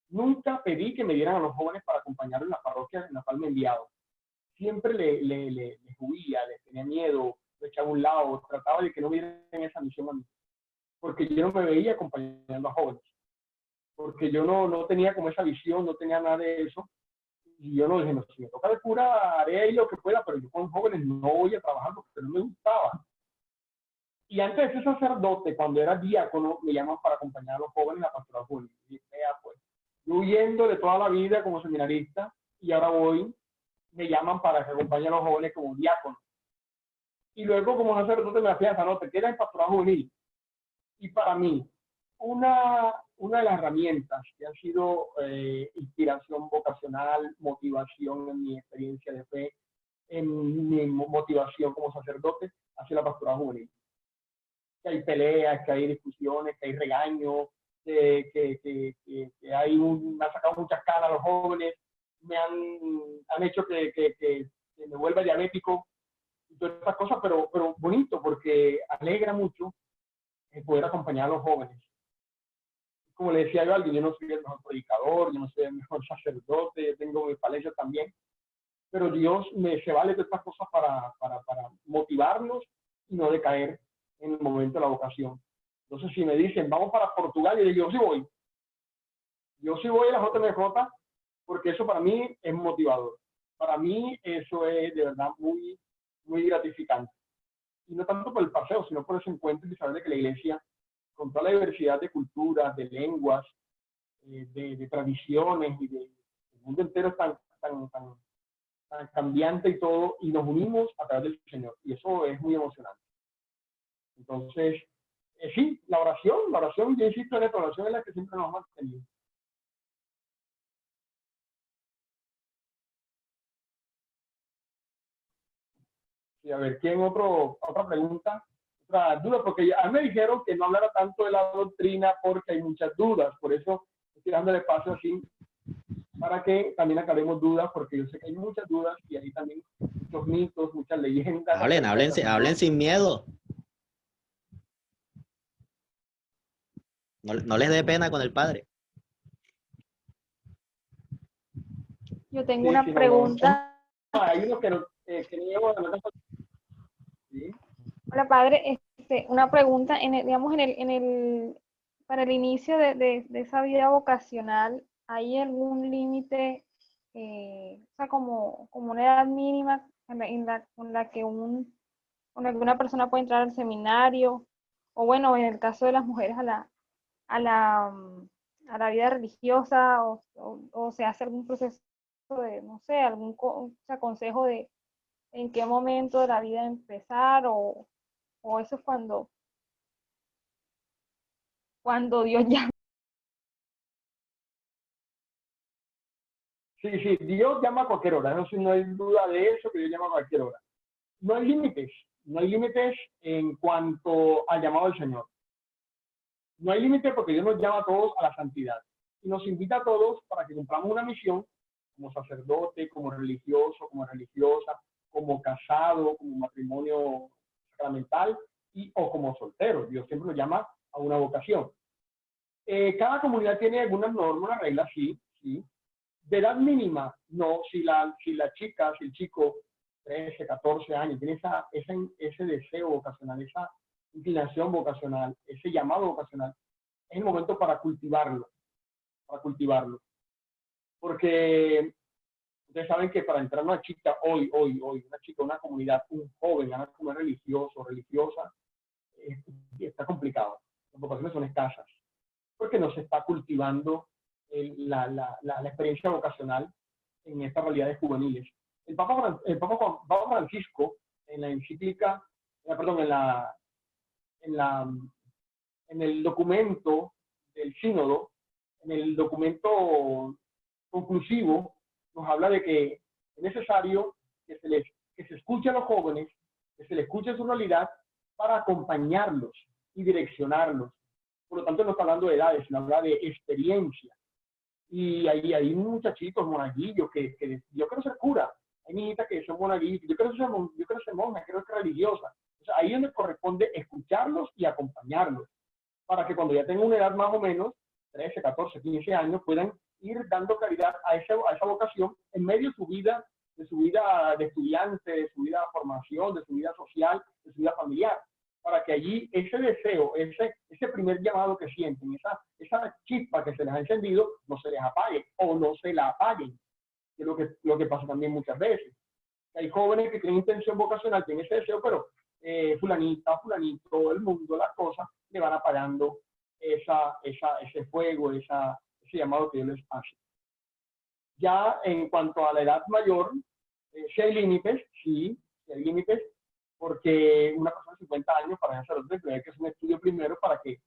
Nunca pedí que me dieran a los jóvenes para acompañar en la parroquia en la cual me he enviado. siempre le huía, le tenía miedo, le echaba a un lado, trataba de que no vieran esa misión a mí, porque yo no me veía acompañando a jóvenes, porque yo no tenía como esa visión, no tenía nada de eso, y yo no dije, no, si me toca de cura, haré ahí lo que pueda, pero yo con jóvenes no voy a trabajar porque no me gustaba. Y antes de ser sacerdote, cuando era diácono, me llaman para acompañar a los jóvenes en la pastoral juvenil. Y dije, pues, yo huyendo de toda la vida como seminarista, y ahora me llaman para que acompañe a los jóvenes como diácono. Y luego como sacerdote me afianzan, no, te quedas en pastoral juvenil. Y para mí, una de las herramientas que ha sido inspiración vocacional, motivación en mi experiencia de fe, en mi motivación como sacerdote, ha sido la pastoral juvenil. Que hay peleas, que hay discusiones, que hay regaños, que me han sacado muchas caras a los jóvenes, me han hecho que me vuelva diabético y todas estas cosas, pero bonito porque alegra mucho poder acompañar a los jóvenes. Como le decía yo a alguien, yo no soy el mejor predicador, yo no soy el mejor sacerdote, yo tengo mis falencias también, pero Dios se vale de estas cosas para motivarnos y no decaer en el momento de la vocación. Entonces, si me dicen, vamos para Portugal, yo digo, yo sí voy. Yo sí voy a la JMJ porque eso para mí es motivador. Para mí eso es de verdad muy, muy gratificante. Y no tanto por el paseo, sino por ese encuentro y saber de que la iglesia, con toda la diversidad de culturas, de lenguas, de tradiciones y el mundo entero es tan cambiante y todo, y nos unimos a través del Señor. Y eso es muy emocionante. Entonces, sí, la oración, yo insisto en esta oración, es la que siempre nos ha mantenido. Sí, a ver, ¿quién otra pregunta? Otra duda, porque a mí me dijeron que no hablara tanto de la doctrina porque hay muchas dudas, por eso estoy dándole paso así, para que también aclaremos dudas, porque yo sé que hay muchas dudas y hay también muchos mitos, muchas leyendas. Hablen sin miedo. No les dé pena con el padre. Yo tengo una pregunta. Hay unos que niego. ¿Sí? Hola, padre. Una pregunta, para el inicio de esa vida vocacional, ¿hay algún límite, o sea, como una edad mínima con la que una persona puede entrar al seminario? O bueno, en el caso de las mujeres a la vida religiosa, o se hace algún proceso de, no sé, algún consejo de en qué momento de la vida empezar, o eso es cuando Dios llama. Sí, Dios llama a cualquier hora, no hay duda de eso, que Dios llama a cualquier hora. No hay límites en cuanto al llamado del Señor. No hay límite porque Dios nos llama a todos a la santidad y nos invita a todos para que cumplamos una misión como sacerdote, como religioso, como religiosa, como casado, como matrimonio sacramental o como soltero. Dios siempre nos llama a una vocación. Cada comunidad tiene algunas normas, una regla, sí. De edad mínima, no. Si la chica, si el chico, 13, 14 años, tiene ese deseo vocacional, esa inclinación vocacional, ese llamado vocacional, es el momento para cultivarlo. Porque ustedes saben que para entrar una chica hoy, una chica, una comunidad, un joven, una comunidad religioso, religiosa, está complicado. Las vocaciones son escasas, porque no se está cultivando la experiencia vocacional en estas realidades juveniles. El Papa Francisco, en la encíclica, en el documento del sínodo, en el documento conclusivo, nos habla de que es necesario que se escuche a los jóvenes, que se les escuche su realidad para acompañarlos y direccionarlos. Por lo tanto, no está hablando de edades, sino habla de experiencia. Y hay muchachitos, monaguillos, que yo quiero ser cura. Hay niñitas que son monaguillos, yo quiero ser monja, quiero ser religiosa. O sea, ahí es donde corresponde escucharlos y acompañarlos, para que cuando ya tengan una edad más o menos, 13, 14, 15 años, puedan ir dando claridad a esa vocación en medio de su vida de su vida de estudiante, de su vida de formación, de su vida social, de su vida familiar, para que allí ese deseo, ese primer llamado que sienten, esa chispa que se les ha encendido, no se les apague o no se la apaguen, que es lo que pasa también muchas veces. Hay jóvenes que tienen intención vocacional, tienen ese deseo, pero fulanita, fulanito, el mundo, las cosas, le van apagando ese fuego, ese llamado que Dios les hace. Ya en cuanto a la edad mayor, si hay límites, sí, si hay límites, porque una persona de 50 años para ser sacerdote, hay que hacer un estudio primero para que,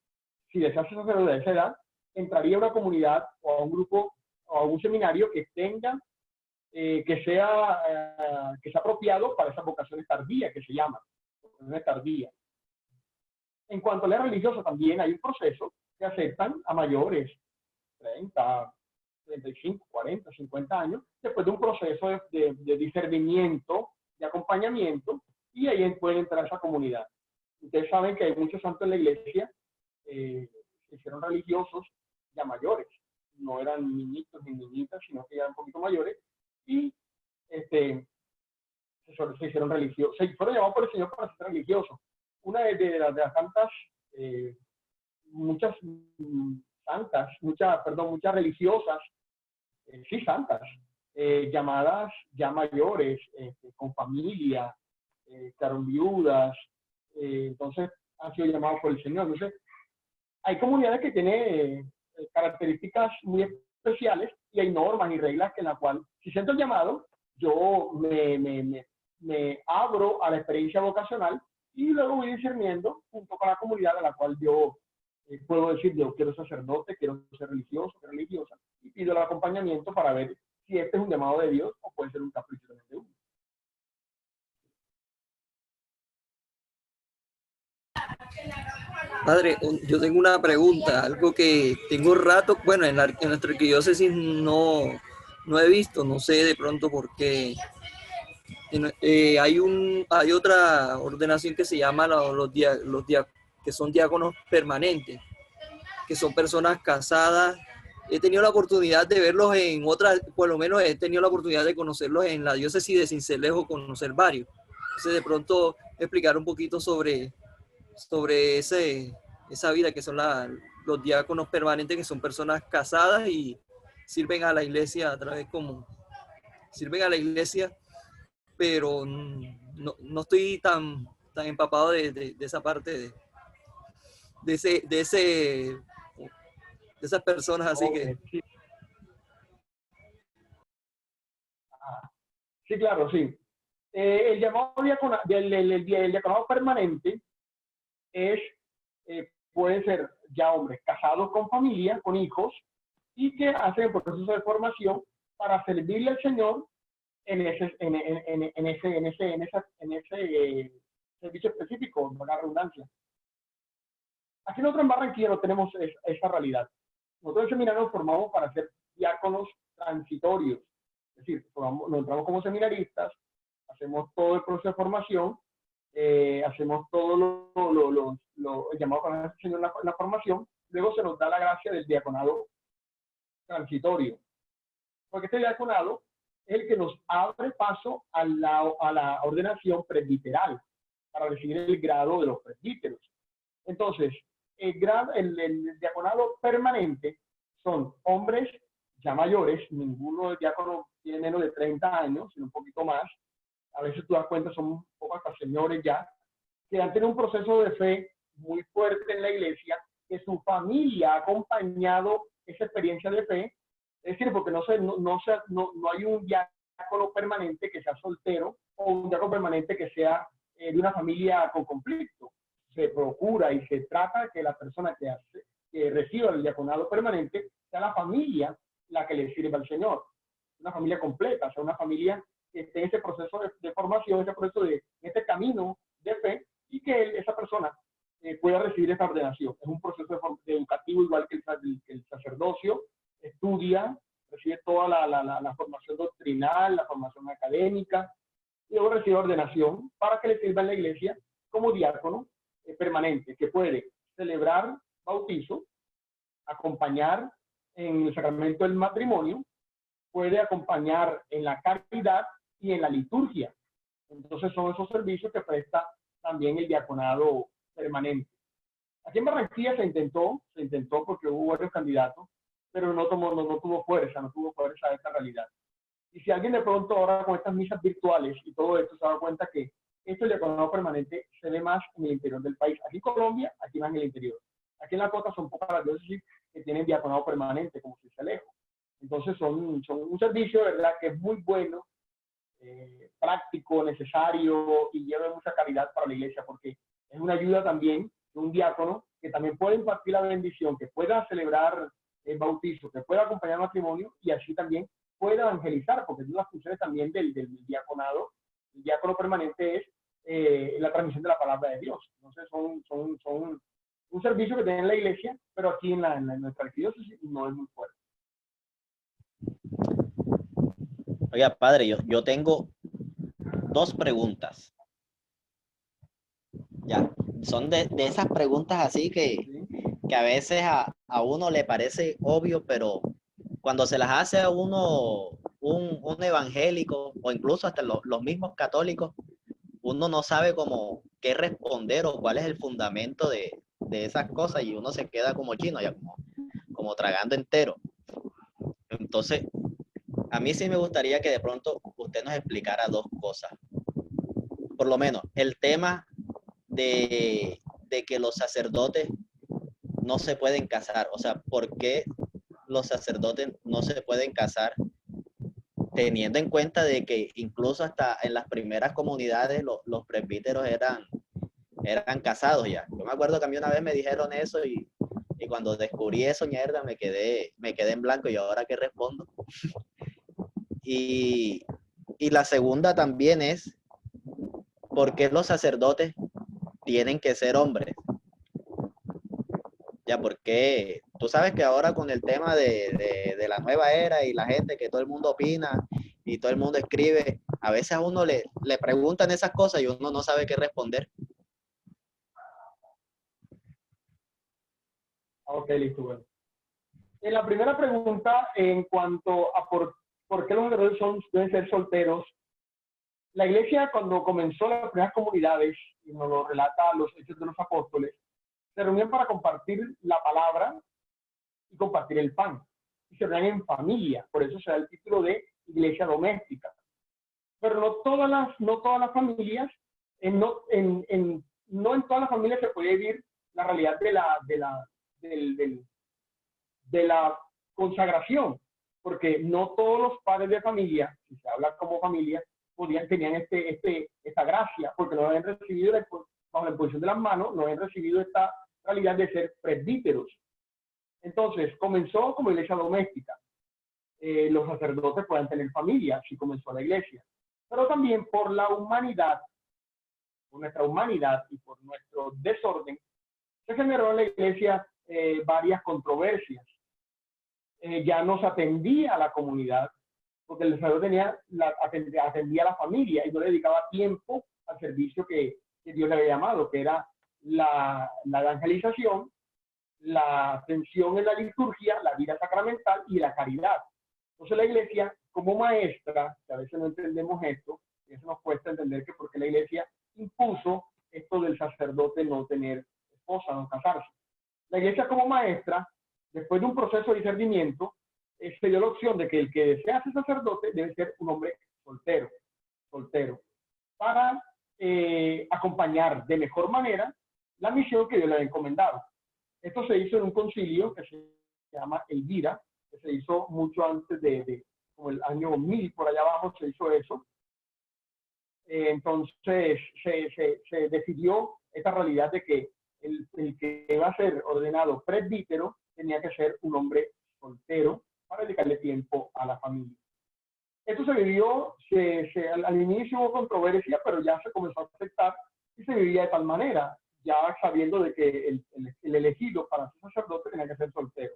si desea ser sacerdote de esa edad, entraría a una comunidad o a un grupo o a un seminario que tenga, que sea apropiado para esas vocaciones tardías, que se llaman vocaciones tardías. En cuanto a la religiosa, también hay un proceso que aceptan a mayores, 30, 35, 40, 50 años, después de un proceso de discernimiento, de acompañamiento, y ahí pueden entrar a esa comunidad. Ustedes saben que hay muchos santos en la iglesia, se hicieron religiosos ya mayores, no eran niñitos ni niñitas, sino que ya eran un poquito mayores, y se hicieron religiosos, se fueron llamados por el Señor para ser religiosos. Una de las tantas, muchas santas, muchas religiosas, sí santas, llamadas ya mayores, con familia, quedaron viudas, entonces han sido llamados por el Señor. Entonces, hay comunidades que tienen características muy especiales y hay normas y reglas en las cuales, si siento el llamado, yo me abro a la experiencia vocacional y luego voy discerniendo junto con la comunidad a la cual yo puedo decir, yo quiero ser sacerdote, quiero ser religioso, religiosa, y pido el acompañamiento para ver si este es un llamado de Dios o puede ser un capricho de uno. Padre, yo tengo una pregunta, algo que tengo rato, bueno, en nuestra arquidiócesis no he visto, no sé de pronto por qué. Hay otra ordenación que se llama que son diáconos permanentes, que son personas casadas. He tenido la oportunidad de verlos en otras, por lo menos he tenido la oportunidad de conocerlos en la diócesis de Sincelejo, conocer varios. Entonces, de pronto, explicar un poquito sobre esa vida que son los diáconos permanentes, que son personas casadas y sirven a la iglesia sirven a la iglesia, pero no estoy tan empapado de esa parte de esas personas, así que... Sí. Sí, claro, sí. El llamado el diaconado permanente pueden ser ya hombres casados con familia, con hijos, y que hacen el proceso de formación para servirle al Señor en ese servicio específico, por la redundancia. Aquí nosotros en Barranquilla no tenemos esa realidad. Nosotros en seminario nos formamos para ser diáconos transitorios. Es decir, nos entramos como seminaristas, hacemos todo el proceso de formación, hacemos todo lo llamado para el Señor en la formación, luego se nos da la gracia del diaconado transitorio. Porque este diaconado es el que nos abre paso a la ordenación presbiteral para recibir el grado de los presbíteros. Entonces, el diaconado permanente son hombres ya mayores, ninguno de diáconos tiene menos de 30 años, sino un poquito más. A veces tú das cuenta, son un poco hasta señores ya, que han tenido un proceso de fe muy fuerte en la iglesia, que su familia ha acompañado esa experiencia de fe. Es decir, porque no hay un diácono permanente que sea soltero o un diácono permanente que sea de una familia con conflicto. Se procura y se trata que la persona que reciba el diaconado permanente sea la familia la que le sirva al Señor. Una familia completa, o sea, una familia que esté en ese proceso de formación, ese proceso este camino de fe, y que esa persona pueda recibir esa ordenación. Es un proceso educativo igual que el sacerdocio, estudia, recibe toda la formación doctrinal, la formación académica, y luego recibe ordenación para que le sirva en la iglesia como diácono permanente, que puede celebrar bautizo, acompañar en el sacramento del matrimonio, puede acompañar en la caridad y en la liturgia. Entonces son esos servicios que presta también el diaconado permanente. Aquí en Barranquilla se intentó porque hubo varios candidatos, pero no tuvo fuerza esta realidad. Y si alguien de pronto ahora con estas misas virtuales y todo esto se da cuenta que esto el diaconado permanente se ve más en el interior del país. Aquí en Colombia, aquí más en el interior. Aquí en la costa son pocas las diócesis que tienen diaconado permanente, como Sincelejo. Entonces son un servicio, de verdad, que es muy bueno, práctico, necesario y lleva mucha calidad para la iglesia, porque es una ayuda también de un diácono que también puede impartir la bendición, que pueda celebrar el bautizo, que pueda acompañar el matrimonio y así también puede evangelizar, porque es una las funciones también del diaconado. El diácono permanente es la transmisión de la palabra de Dios. Entonces son un servicio que tiene la iglesia, pero aquí en nuestra arquidiócesis no es muy fuerte. Oiga, padre, yo tengo dos preguntas. Ya, son de esas preguntas así que a veces a uno le parece obvio, pero cuando se las hace a uno un evangélico o incluso hasta los mismos católicos, uno no sabe cómo qué responder o cuál es el fundamento de esas cosas y uno se queda como chino, ya como tragando entero. Entonces, a mí sí me gustaría que de pronto usted nos explicara dos cosas. Por lo menos, el tema de que los sacerdotes no se pueden casar. O sea, ¿por qué los sacerdotes no se pueden casar? Teniendo en cuenta de que incluso hasta en las primeras comunidades los presbíteros eran casados ya. Yo me acuerdo que a mí una vez me dijeron eso y cuando descubrí eso, mierda, me quedé en blanco y ahora qué respondo. Y la segunda también es, ¿por qué los sacerdotes tienen que ser hombres? Ya, porque tú sabes que ahora con el tema de la nueva era y la gente que todo el mundo opina y todo el mundo escribe, a veces a uno le preguntan esas cosas y uno no sabe qué responder. Ok, listo, bueno. En la primera pregunta, en cuanto a por qué los sacerdotes deben ser solteros, la iglesia cuando comenzó las primeras comunidades, y nos lo relata los Hechos de los Apóstoles, se reunían para compartir la palabra y compartir el pan. Y se reunían en familia, por eso se da el título de iglesia doméstica. Pero no todas las familias, no en todas las familias se puede vivir la realidad de la consagración, porque no todos los padres de familia, si se habla como familia, tenían esta gracia, porque no habían recibido bajo la imposición de las manos, no habían recibido esta realidad de ser presbíteros. Entonces, comenzó como iglesia doméstica. Los sacerdotes pueden tener familia, así comenzó la iglesia. Pero también por la humanidad, por nuestra humanidad y por nuestro desorden, se generó en la iglesia varias controversias. Ya no se atendía a la comunidad, porque el sacerdote atendía a la familia y no le dedicaba tiempo al servicio que Dios le había llamado, que era la evangelización, la atención en la liturgia, la vida sacramental y la caridad. Entonces la iglesia, como maestra, que a veces no entendemos esto, y eso nos cuesta entender que por qué la iglesia impuso esto del sacerdote no tener esposa, no casarse. La iglesia como maestra, después de un proceso de discernimiento, se dio la opción de que el que desea ser sacerdote debe ser un hombre soltero, para acompañar de mejor manera la misión que Dios le había encomendado. Esto se hizo en un concilio que se llama Elvira, que se hizo mucho antes como el año 1000, por allá abajo se hizo eso. Entonces se decidió esta realidad de que el que iba a ser ordenado presbítero tenía que ser un hombre soltero para dedicarle tiempo a la familia. Esto se vivió, al inicio hubo controversia, pero ya se comenzó a aceptar y se vivía de tal manera, ya sabiendo de que el elegido para ser sacerdote tenía que ser soltero.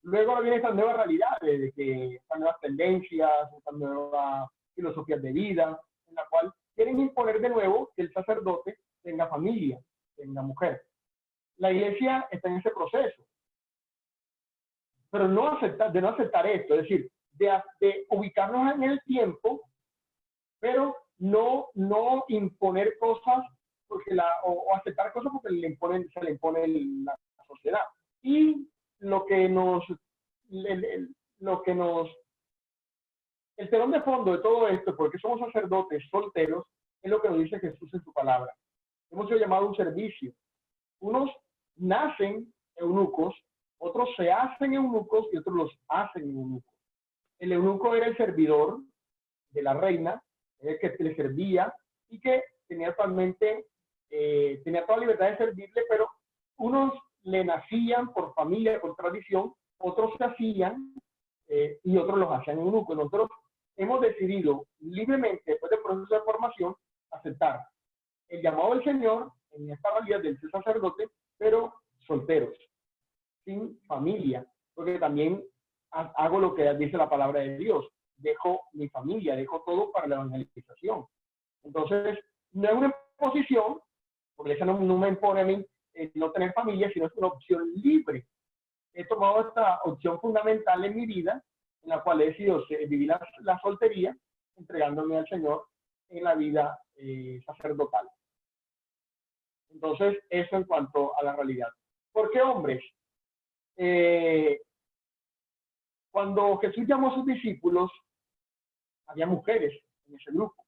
Luego viene esta nueva realidad de que estas nuevas tendencias, estas nuevas filosofías de vida, en la cual quieren imponer de nuevo que el sacerdote tenga familia, tenga mujer. La iglesia está en ese proceso, pero de no aceptar esto, es decir, de ubicarnos en el tiempo pero no imponer cosas porque o aceptar cosas porque se le impone la sociedad. Y lo que nos, el telón de fondo de todo esto, porque somos sacerdotes solteros, es lo que nos dice Jesús en su palabra. Hemos sido llamados a un servicio. Unos nacen eunucos, otros se hacen eunucos y otros los hacen eunucos. El eunuco era el servidor de la reina, el que le servía y que tenía totalmente, tenía toda libertad de servirle, pero unos le nacían por familia, por tradición, otros se hacían y otros los hacían eunucos. Nosotros hemos decidido libremente, después del proceso de formación, aceptar el llamado del Señor en esta realidad del ser sacerdote, pero solteros, sin familia, porque también hago lo que dice la palabra de Dios, dejo mi familia, dejo todo para la evangelización. Entonces, no es una imposición, porque eso no me impone a mí no tener familia, sino es una opción libre. He tomado esta opción fundamental en mi vida, en la cual he decidido vivir la soltería, entregándome al Señor en la vida sacerdotal. Entonces, eso en cuanto a la realidad. ¿Por qué hombres? Cuando Jesús llamó a sus discípulos, había mujeres en ese grupo.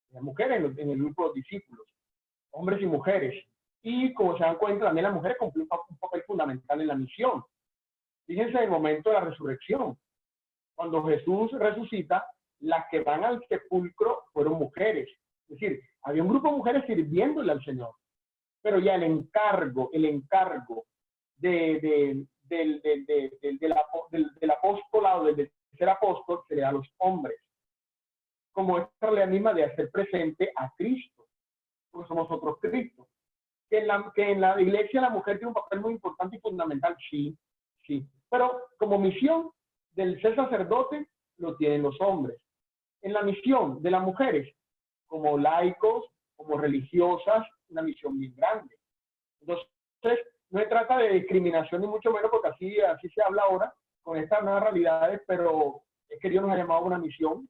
Había mujeres en el grupo de los discípulos, hombres y mujeres. Y como se dan cuenta, también las mujeres cumplen un papel fundamental en la misión. Fíjense en el momento de la resurrección. Cuando Jesús resucita, las que van al sepulcro fueron mujeres. Es decir, había un grupo de mujeres sirviéndole al Señor. Pero ya el encargo del apostolado, del ser apóstol, se le da a los hombres. Como esta realidad misma de hacer presente a Cristo, porque somos otros Cristo. Que en la iglesia la mujer tiene un papel muy importante y fundamental, sí. Pero como misión del ser sacerdote, lo tienen los hombres. En la misión de las mujeres, como laicos, como religiosas, una misión bien grande. Entonces, no se trata de discriminación ni mucho menos, porque así se habla ahora con estas nuevas realidades, pero es que Dios nos ha llamado a una misión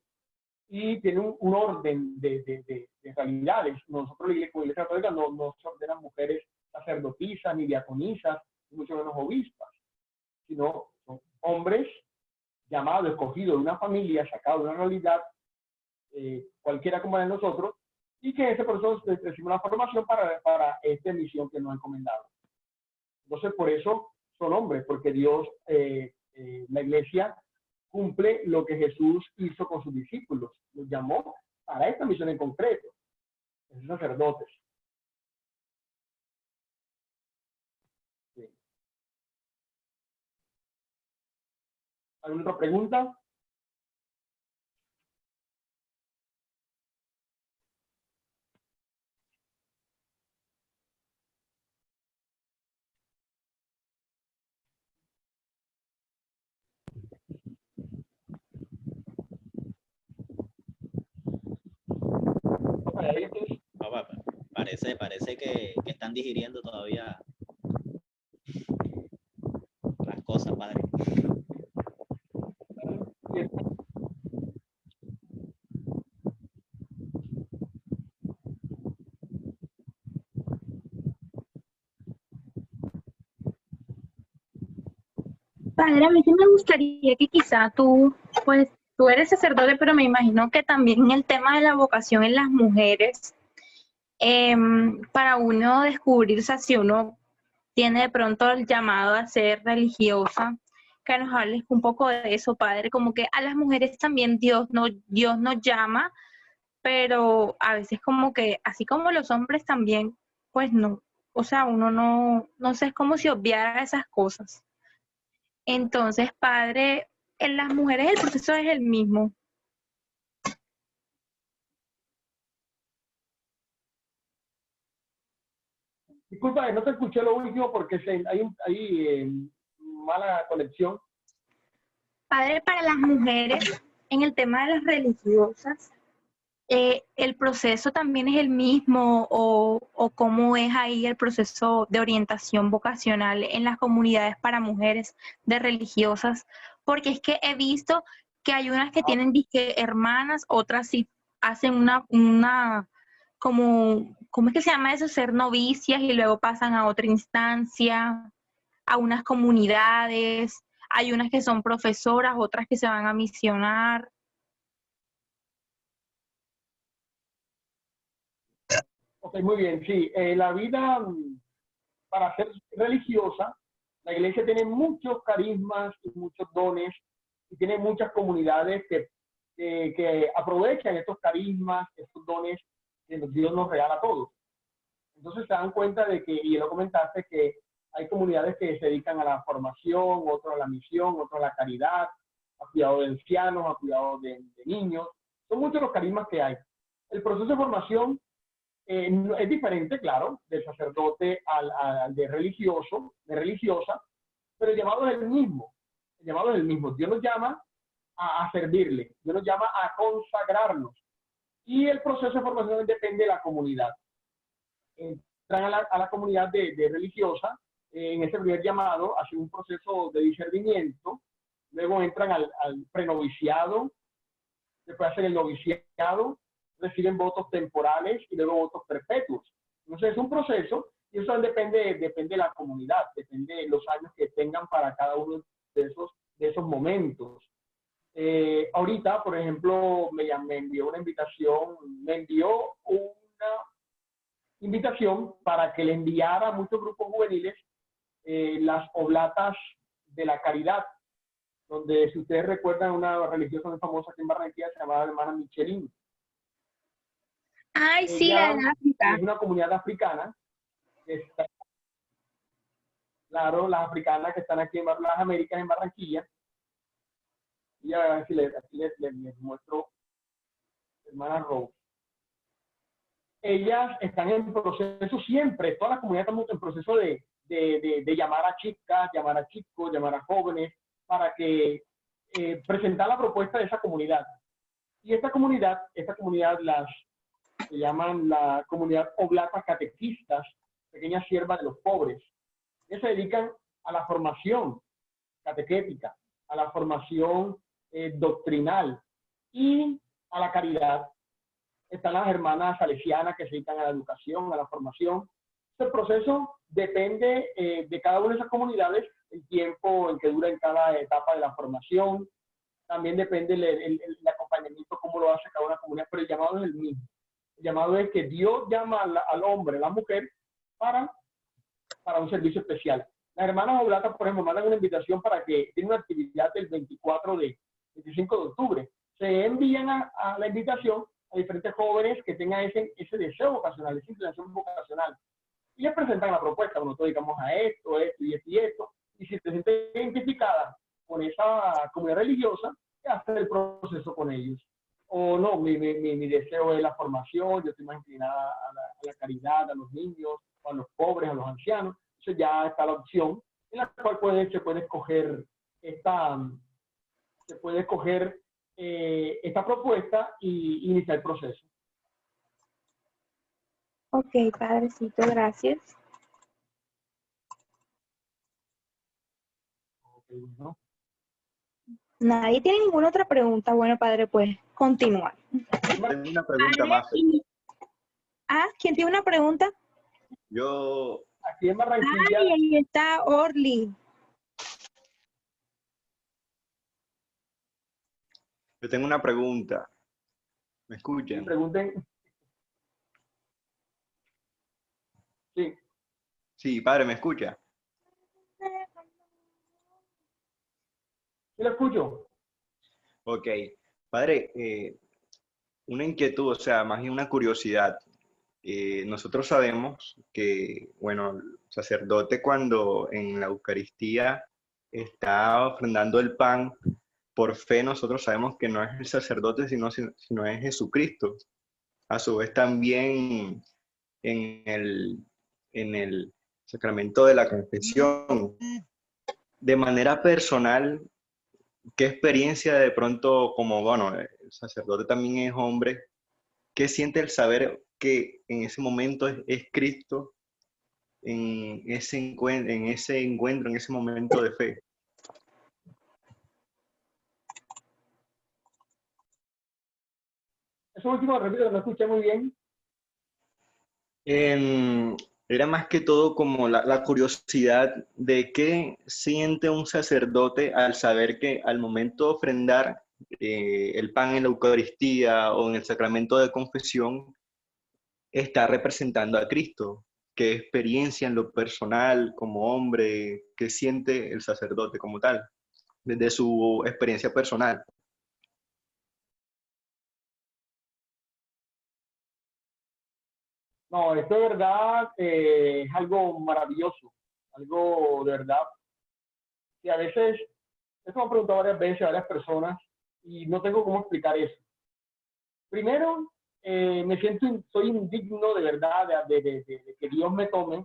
y tiene un orden de realidades. Nosotros, como Iglesia Católica, no se ordenan mujeres sacerdotisas ni diaconisas, ni mucho menos obispas, sino son hombres llamados, escogidos de una familia, sacados de una realidad, cualquiera como de nosotros, y que en ese proceso recibimos la formación para esta misión que nos ha encomendado. Entonces, por eso son hombres, porque Dios, la iglesia, cumple lo que Jesús hizo con sus discípulos. Los llamó para esta misión en concreto, esos sacerdotes. Sí. ¿Alguna otra pregunta? Papá, parece que están digiriendo todavía las cosas, padre. Padre, a mí sí me gustaría que quizá pues tú eres sacerdote, pero me imagino que también el tema de la vocación en las mujeres, para uno descubrirse si uno tiene de pronto el llamado a ser religiosa, que nos hables un poco de eso, Padre, como que a las mujeres también Dios nos llama, pero a veces como que, así como los hombres también, pues no, o sea, uno no sé, es como si obviara esas cosas. Entonces, Padre, en las mujeres el proceso es el mismo. Disculpa, no te escuché lo último porque hay mala conexión. Padre, para las mujeres, en el tema de las religiosas, ¿el proceso también es el mismo o cómo es ahí el proceso de orientación vocacional en las comunidades para mujeres de religiosas? Porque es que he visto que hay unas que tienen disque hermanas, otras sí hacen ¿cómo es que se llama eso? Ser novicias y luego pasan a otra instancia, a unas comunidades. Hay unas que son profesoras, otras que se van a misionar. Ok, muy bien, sí. La vida para ser religiosa, la iglesia tiene muchos carismas y muchos dones y tiene muchas comunidades que aprovechan estos carismas, estos dones que Dios nos regala a todos. Entonces se dan cuenta de que, y lo comentaste, que hay comunidades que se dedican a la formación, otros a la misión, otros a la caridad, a cuidado de ancianos, a cuidado de niños. Son muchos los carismas que hay. El proceso de formación es diferente, claro, del sacerdote al de religioso, de religiosa, pero el llamado es el mismo. El llamado es el mismo. Dios nos llama a servirle, Dios nos llama a consagrarnos. Y el proceso de formación depende de la comunidad. Entran a la comunidad de religiosa, en ese primer llamado, hacen un proceso de discernimiento, luego entran al prenoviciado, después hacen el noviciado, reciben votos temporales y luego votos perpetuos. Entonces es un proceso y eso depende de la comunidad, depende de los años que tengan para cada uno de esos momentos. Ahorita, por ejemplo, me envió una invitación para que le enviara a muchos grupos juveniles las oblatas de la caridad, donde, si ustedes recuerdan, una religiosa muy famosa aquí en Barranquilla se llamaba hermana Michelin. Ay, sí, la de África. Es una comunidad africana, claro, las africanas que están aquí en las Américas, en Barranquilla. Y a ver si les muestro, hermana Rose. Ellas están en proceso siempre, todas las comunidades están en proceso de llamar a chicas, llamar a chicos, llamar a jóvenes, para que presentar la propuesta de esa comunidad. Y esta comunidad se llaman la comunidad oblatas catequistas, pequeñas siervas de los pobres. Ellos se dedican a la formación catequética, a la formación doctrinal y a la caridad. Están las hermanas salesianas que se dedican a la educación, a la formación. Este proceso depende de cada una de esas comunidades, el tiempo en que dura en cada etapa de la formación. También depende el acompañamiento, cómo lo hace cada una comunidad, pero el llamado es el mismo. El llamado es que Dios llama al hombre, a la mujer, para un servicio especial. Las hermanas oblatas, por ejemplo, mandan una invitación para que tiene una actividad del 25 de octubre. Se envían a la invitación a diferentes jóvenes que tengan ese deseo vocacional, esa inclinación vocacional. Y les presentan la propuesta, bueno, nosotros digamos a esto, esto y esto y esto. Y si te sientes identificada con esa comunidad religiosa, haces el proceso con ellos. O no, mi deseo es la formación, yo estoy más inclinada a la caridad, a los niños, a los pobres, a los ancianos. Entonces ya está la opción en la cual se puede escoger esta propuesta y iniciar el proceso. Ok, padrecito, gracias. Okay, ¿no? Nadie tiene ninguna otra pregunta. Bueno, padre, pues continuar. Tengo una pregunta más. ¿Quién tiene una pregunta? Yo, Aquí en Barranquilla. Ay, ahí está Orly. yo tengo una pregunta. ¿Me escuchan? Pregunten. Sí. Sí, padre, ¿me escucha? Sí, lo escucho. Ok. Padre, una inquietud, o sea, más bien una curiosidad. Nosotros sabemos que, bueno, el sacerdote cuando en la Eucaristía está ofrendando el pan, por fe nosotros sabemos que no es el sacerdote, sino es Jesucristo. A su vez también en el sacramento de la confesión. De manera personal, ¿qué experiencia de pronto, como, bueno, el sacerdote también es hombre, qué siente el saber que en ese momento es Cristo, en ese encuentro, en ese momento de fe? Eso último, repito, no escuché muy bien. Era más que todo como la curiosidad de qué siente un sacerdote al saber que al momento de ofrendar el pan en la Eucaristía o en el sacramento de confesión, está representando a Cristo. ¿Qué experiencia en lo personal, como hombre, qué siente el sacerdote como tal, desde su experiencia personal? No, esto de verdad es algo maravilloso, algo de verdad que a veces, esto me han preguntado varias veces a varias personas y no tengo cómo explicar eso. Primero, me siento, soy indigno de verdad de que Dios me tome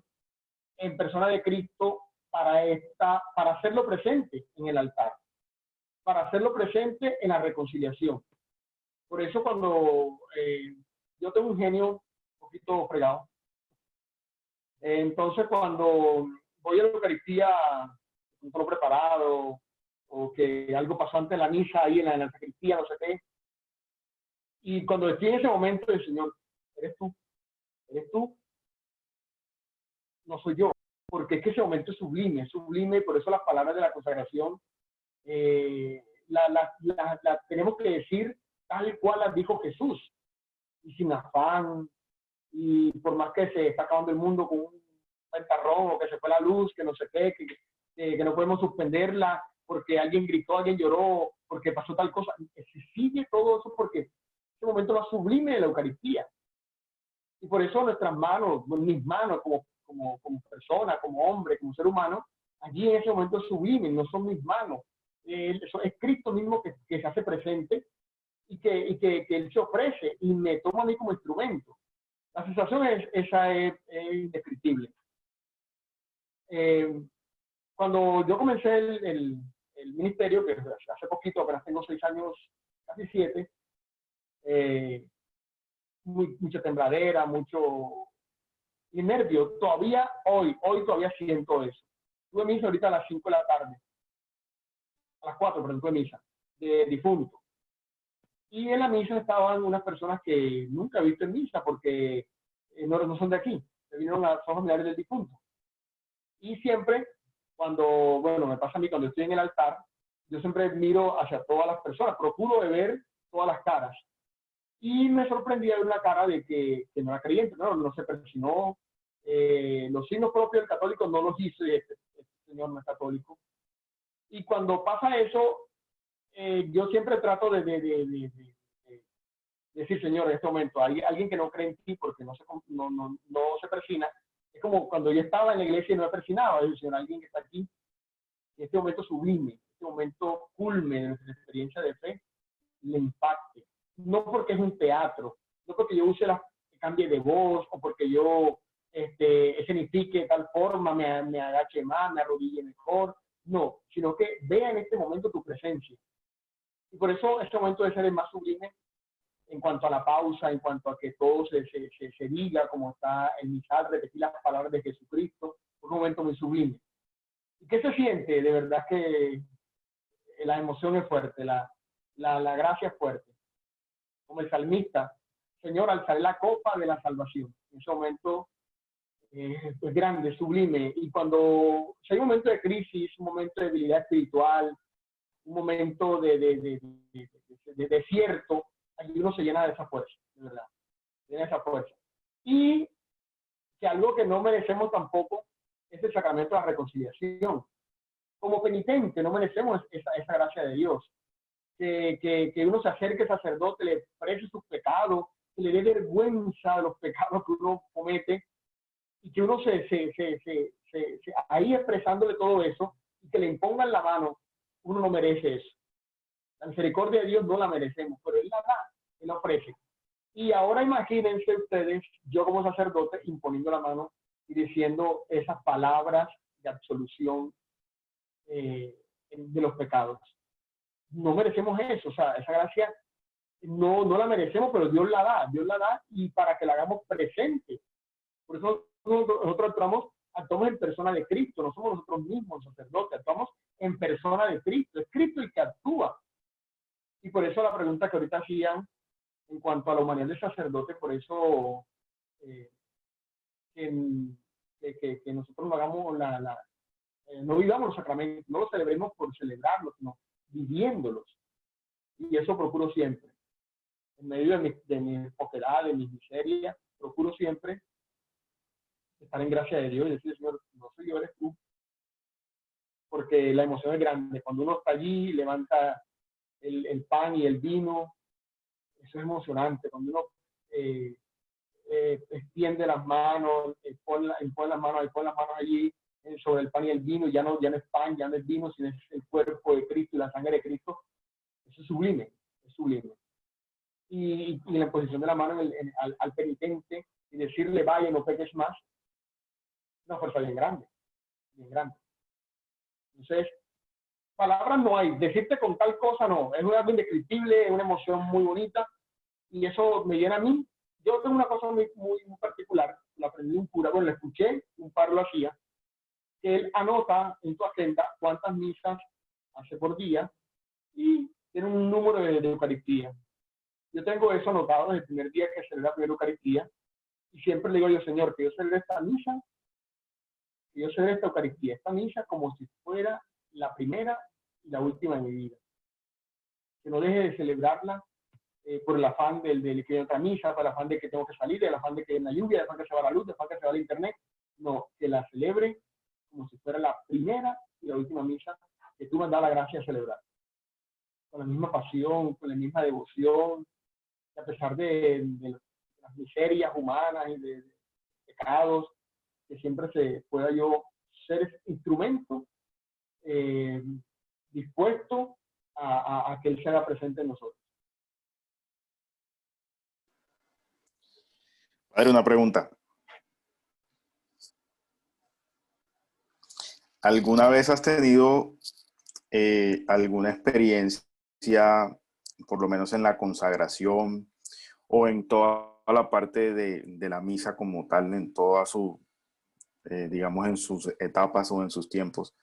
en persona de Cristo para hacerlo presente en el altar, para hacerlo presente en la reconciliación. Por eso cuando yo tengo un genio un poquito fregado, entonces cuando voy a la Eucaristía un poco preparado o que algo pasó antes de la misa ahí en la sacristía, no sé qué, y cuando estoy en ese momento del Señor, eres tú, no soy yo, porque es que ese momento es sublime, y por eso las palabras de la consagración la tenemos que decir tal cual las dijo Jesús, y sin afán, y por más que se está acabando el mundo con un ventarrón, o que se fue la luz, que no sé qué, que no podemos suspenderla, porque alguien gritó, alguien lloró, porque pasó tal cosa, se sigue todo eso porque ese momento es lo sublime de la Eucaristía. Y por eso nuestras manos, mis manos como persona, como hombre, como ser humano, allí en ese momento sublimes, no son mis manos. Es Cristo mismo que se hace presente y que Él se ofrece y me toma a mí como instrumento. La sensación esa es indescriptible. Cuando yo comencé el ministerio, que hace poquito, apenas tengo 6 años, casi 7, mucha tembladera, mucho nervio. Todavía hoy todavía siento eso. Tuve misa ahorita a las 5 de la tarde, a las 4, pero tuve misa de difunto. Y en la misa estaban unas personas que nunca he visto en misa porque no son de aquí, son familiares del difunto. Y siempre, bueno, me pasa a mí cuando estoy en el altar, yo siempre miro hacia todas las personas, procuro de ver todas las caras. Y me sorprendía ver una cara de que no era creyente, no se persinó. Los signos propios del católico no los hizo, y este señor no es católico. Y cuando pasa eso, yo siempre trato de decir, Señor, en este momento, hay alguien que no cree en ti porque no se persina. Es como cuando yo estaba en la iglesia y no me persinaba, es decir, alguien que está aquí, en este momento sublime, este momento culme de nuestra experiencia de fe, le impacte. No porque es un teatro, no porque yo cambie de voz o porque yo escenifique de tal forma, me agache más, me arrodille mejor, no, sino que vea en este momento tu presencia. Y por eso este momento debe ser el más sublime en cuanto a la pausa, en cuanto a que todo se diga como está el misal, repetir las palabras de Jesucristo, un momento muy sublime. ¿Y qué se siente? De verdad que la emoción es fuerte, la gracia es fuerte. Como el salmista, Señor, alzaré la copa de la salvación. En ese momento es grande, sublime. Y cuando si hay un momento de crisis, un momento de debilidad espiritual, un momento de desierto, allí uno se llena de esa fuerza, de verdad. Se llena de esa fuerza. Y que algo que no merecemos tampoco es el sacramento de la reconciliación. Como penitente no merecemos esa gracia de Dios. Que uno se acerque al sacerdote, le exprese sus pecados, que le dé vergüenza de los pecados que uno comete y que uno ahí expresándole todo eso y que le impongan la mano, uno no merece eso. La misericordia de Dios no la merecemos, pero Él la da, Él la ofrece. Y ahora imagínense ustedes, yo como sacerdote, imponiendo la mano y diciendo esas palabras de absolución de los pecados. No merecemos eso, o sea, esa gracia no la merecemos, pero Dios la da y para que la hagamos presente. Por eso nosotros actuamos en persona de Cristo, no somos nosotros mismos sacerdotes, actuamos en persona de Cristo, es Cristo el que actúa. Y por eso la pregunta que ahorita hacían, en cuanto a la humanidad del sacerdote, por eso que nosotros no hagamos no vivamos los sacramentos, no los celebremos por celebrarlos, sino viviéndolos. Y eso procuro siempre. En medio de mi poquedad, de mis miserias, procuro siempre estar en gracia de Dios y decir, Señor, no soy yo, eres tú. Porque la emoción es grande. Cuando uno está allí, levanta el pan y el vino, eso es emocionante. Cuando uno extiende las manos, pone las manos allí sobre el pan y el vino, ya no es pan, ya no es vino, sino es el cuerpo de Cristo y la sangre de Cristo. Eso es sublime, es sublime. Y la imposición de la mano al penitente y decirle, vaya, no peques más, una fuerza bien grande, bien grande. Entonces, palabras no hay, decirte con tal cosa no, es algo indescriptible, es una emoción muy bonita, y eso me llena a mí. Yo tengo una cosa muy particular, la aprendí de un cura, bueno, la escuché, un par lo hacía, que él anota en tu agenda cuántas misas hace por día y tiene un número de Eucaristía. Yo tengo eso anotado desde el primer día que celebré la primera Eucaristía y siempre le digo yo, Señor, que yo celebre esta misa, que yo celebre esta Eucaristía, esta misa como si fuera la primera y la última de mi vida. Que no deje de celebrarla por el afán del que hay otra misa, por el afán de que tengo que salir, el afán de que hay una lluvia, el afán de que se va la luz, el afán de que se va el internet. No, que la celebre como si fuera la primera y la última misa que tú me has dado la gracia de celebrar. Con la misma pasión, con la misma devoción, a pesar de las miserias humanas y de pecados, que siempre se pueda yo ser instrumento dispuesto a que Él se haga presente en nosotros. Padre, una pregunta. ¿Alguna vez has tenido alguna experiencia, por lo menos en la consagración o en toda la parte de la misa como tal, en toda su, digamos, en sus etapas o en sus tiempos?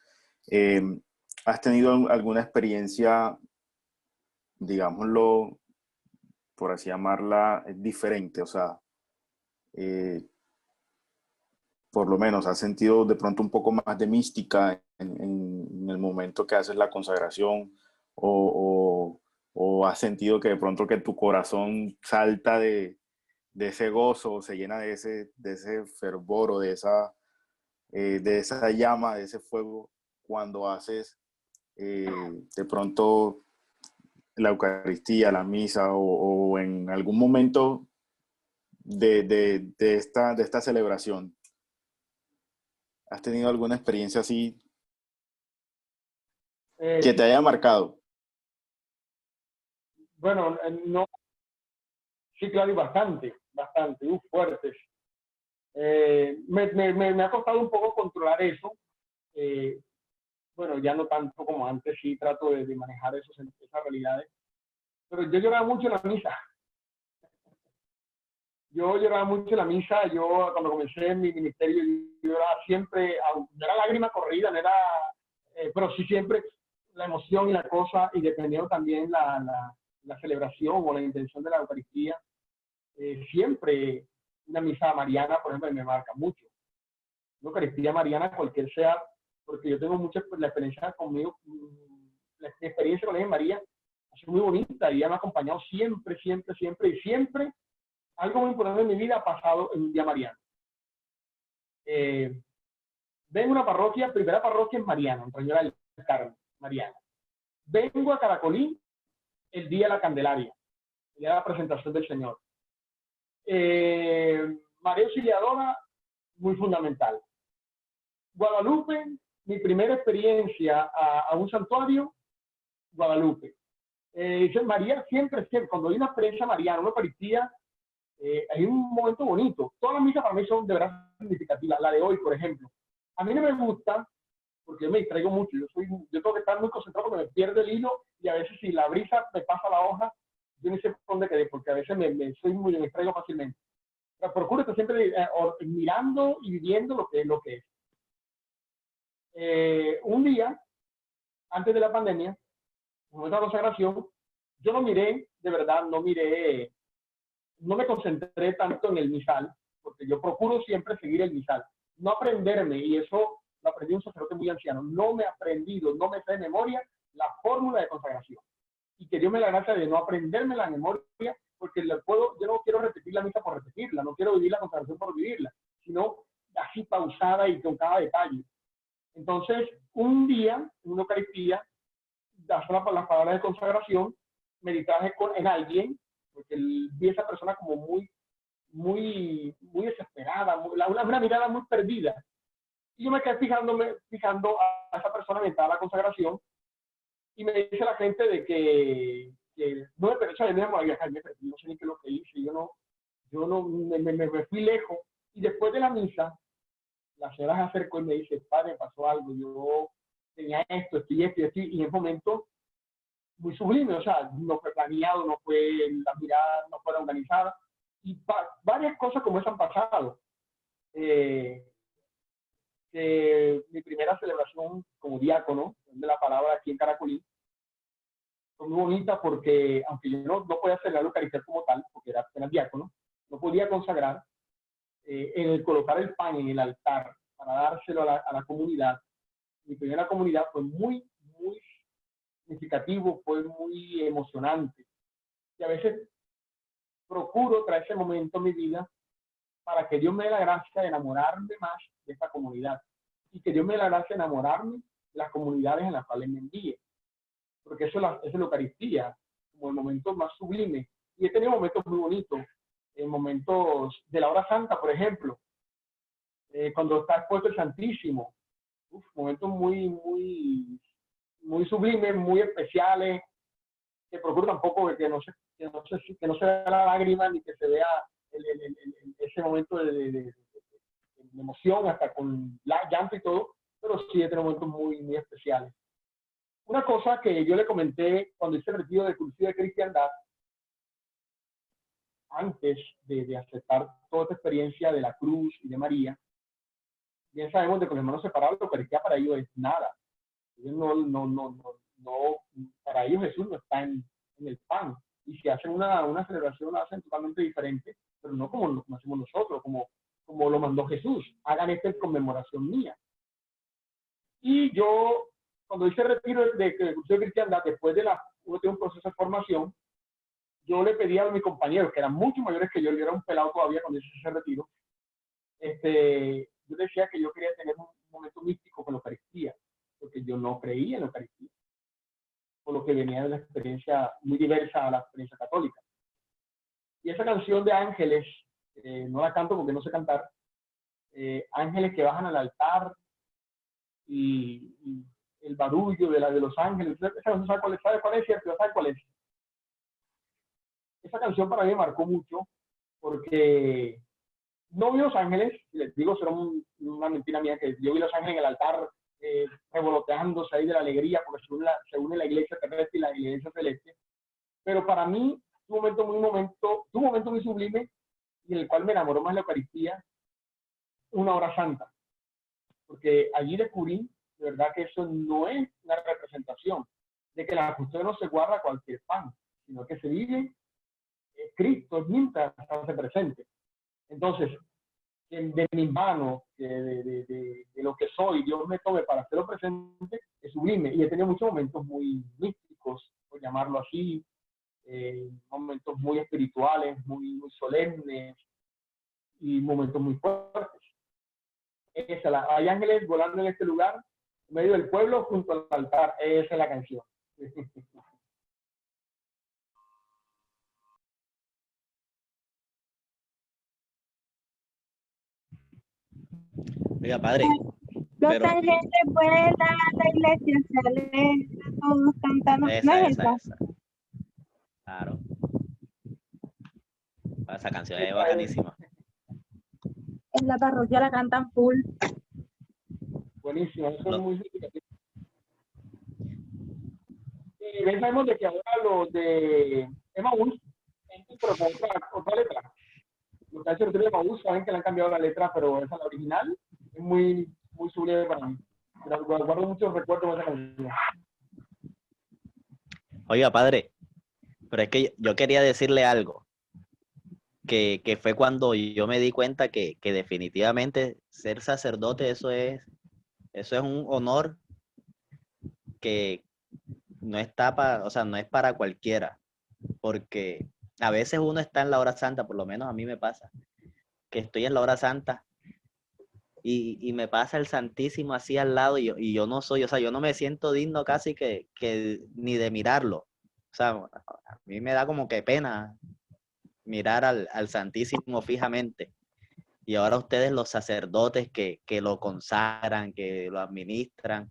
¿Has tenido alguna experiencia, digámoslo, por así llamarla, diferente? O sea, por lo menos has sentido de pronto un poco más de mística en el momento que haces la consagración o has sentido que de pronto que tu corazón salta de ese gozo, o se llena de ese fervor o de esa llama, de ese fuego cuando haces de pronto la Eucaristía, la misa o en algún momento de esta celebración? ¿Has tenido alguna experiencia así que te haya marcado? Bueno, no, sí, claro, y bastante, fuertes. Me ha costado un poco controlar eso. Bueno, ya no tanto como antes, sí trato de manejar esas realidades. Pero yo lloraba mucho en la misa. Yo lloraba mucho en la misa. Yo cuando comencé en mi ministerio, yo lloraba siempre, no era lágrima corrida, no era, pero sí siempre la emoción y la cosa, y dependiendo también la celebración o la intención de la Eucaristía. Siempre una misa mariana, por ejemplo, me marca mucho. Una Eucaristía mariana, cualquier sea, porque yo tengo mucha la experiencia conmigo, la experiencia con la Virgen María ha sido muy bonita y ella me ha acompañado siempre, siempre, siempre, y siempre algo muy importante en mi vida ha pasado en un día mariano. Vengo a una parroquia, primera parroquia en Mariana, en Señora del Carmen, Mariana. Vengo a Caracolí el día de la Candelaria, el día de la presentación del Señor. María Auxiliadora, muy fundamental. Guadalupe, mi primera experiencia a un santuario, Guadalupe. María siempre, cuando hay una experiencia mariana, una Eucaristía, hay un momento bonito. Todas las misas para mí son de verdad significativas. La de hoy, por ejemplo. A mí no me gusta, porque yo me distraigo mucho. Yo tengo que estar muy concentrado porque me pierdo el hilo y a veces si la brisa me pasa la hoja, yo ni sé por dónde quedé, porque a veces me distraigo fácilmente. Pero procuro estar siempre mirando y viviendo lo que es. Un día, antes de la pandemia, en una consagración, yo no miré, de verdad, no miré no me concentré tanto en el misal, porque yo procuro siempre seguir el misal, no aprenderme, y eso lo aprendí un sacerdote muy anciano, no me he aprendido, no me sé de memoria la fórmula de consagración. Y que Dios me la gracia de no aprenderme la memoria, porque yo no quiero repetir la misa por repetirla, no quiero vivir la consagración por vivirla, sino así pausada y con cada detalle. Entonces, un día, en una Eucaristía, das las palabras de consagración, me distraje en alguien, porque vi a esa persona como muy desesperada, una mirada muy perdida. Y yo me quedé fijando a esa persona mientras la consagración, y me dice la gente de que no me pereza de mí, no sé ni qué es lo que hice, yo no me fui lejos. Y después de la misa, la señora se acercó y me dice, padre, pasó algo, yo tenía esto, y en ese momento muy sublime, o sea, no fue planeado, no fue la mirada, no fue organizada, y varias cosas como esas han pasado. Mi primera celebración como diácono de la palabra aquí en Caracolí fue muy bonita porque, aunque yo no podía celebrar la Eucaristía como tal, porque era diácono, no podía consagrar, en el colocar el pan en el altar para dárselo a la comunidad. Mi primera comunidad fue muy significativo, fue muy emocionante. Y a veces procuro traer ese momento en mi vida para que Dios me dé la gracia de enamorarme más de esta comunidad y que Dios me dé la gracia de enamorarme de las comunidades en las cuales me envíe. Porque eso es la Eucaristía, como el momento más sublime. Y he tenido momentos muy bonitos, momentos de la hora santa, por ejemplo, cuando está expuesto el Santísimo, momentos muy sublimes, muy especiales, que procuro tampoco que no se vea la lágrima ni que se vea ese momento de emoción, hasta con llanto y todo, pero sí he tenido momentos muy especiales. Una cosa que yo le comenté cuando hice el retiro de cursillo de cristiandad, antes de aceptar toda esta experiencia de la cruz y de María, bien sabemos de que los hermanos separados, la Eucaristía para ellos es nada. Ellos no, para ellos Jesús no está en el pan. Y si hacen una celebración, la hacen totalmente diferente, pero no como lo hacemos nosotros, como lo mandó Jesús. Hagan esto en conmemoración mía. Y yo, cuando hice el retiro de curso de cristiandad, después de uno tiene un proceso de formación, yo le pedí a mis compañeros, que eran mucho mayores que yo era un pelado todavía cuando hice ese retiro, yo decía que yo quería tener un momento místico con la Eucaristía, porque yo no creía en la Eucaristía, por lo que venía de una experiencia muy diversa a la experiencia católica. Y esa canción de Ángeles, no la canto porque no sé cantar, ángeles que bajan al altar y el barullo de los ángeles, esa canción, ¿sabe cuál es? ¿Cierto? ¿Sabe cuál es? Esa canción para mí me marcó mucho porque no vi los ángeles, les digo, será una mentira mía, que yo vi los ángeles en el altar revoloteándose ahí de la alegría, porque se une la iglesia terrestre y la iglesia celeste. Pero para mí, un momento muy sublime y en el cual me enamoró más la Eucaristía, una hora santa. Porque allí descubrí, de verdad, que eso no es una representación de que la custodia no se guarda cualquier pan, sino que se vive Cristo mientras se presente. Entonces, de mis manos, de lo que soy, Dios me tome para hacerlo presente, es sublime. Y he tenido muchos momentos muy místicos, por llamarlo así, momentos muy espirituales, muy solemnes, y momentos muy fuertes. Hay ángeles volando en este lugar, en medio del pueblo, junto al altar. Esa es la canción. Oiga, padre. Los ángeles vuelan a la iglesia, salen todos cantando. ¿No es esa? Claro. Esa canción es bacanísima. En la parroquia la cantan full. Buenísimo, eso es muy significativo. Y sabemos de que ahora los de Emaús, pero con otra letra. Los que hacen de Emaús saben que le han cambiado la letra, pero esa es la original. Es muy sublime para mí. Guardo muchos recuerdos de esa canción. Oiga, padre, pero es que yo quería decirle algo. que fue cuando yo me di cuenta que definitivamente ser sacerdote, eso es un honor que no está para, o sea, no es para cualquiera, porque a veces uno está en la hora santa, por lo menos a mí me pasa, que estoy en la hora santa y me pasa el Santísimo así al lado y yo no soy, o sea, yo no me siento digno casi que ni de mirarlo. O sea, a mí me da como que pena mirar al Santísimo fijamente. Y ahora ustedes los sacerdotes que lo consagran, que lo administran.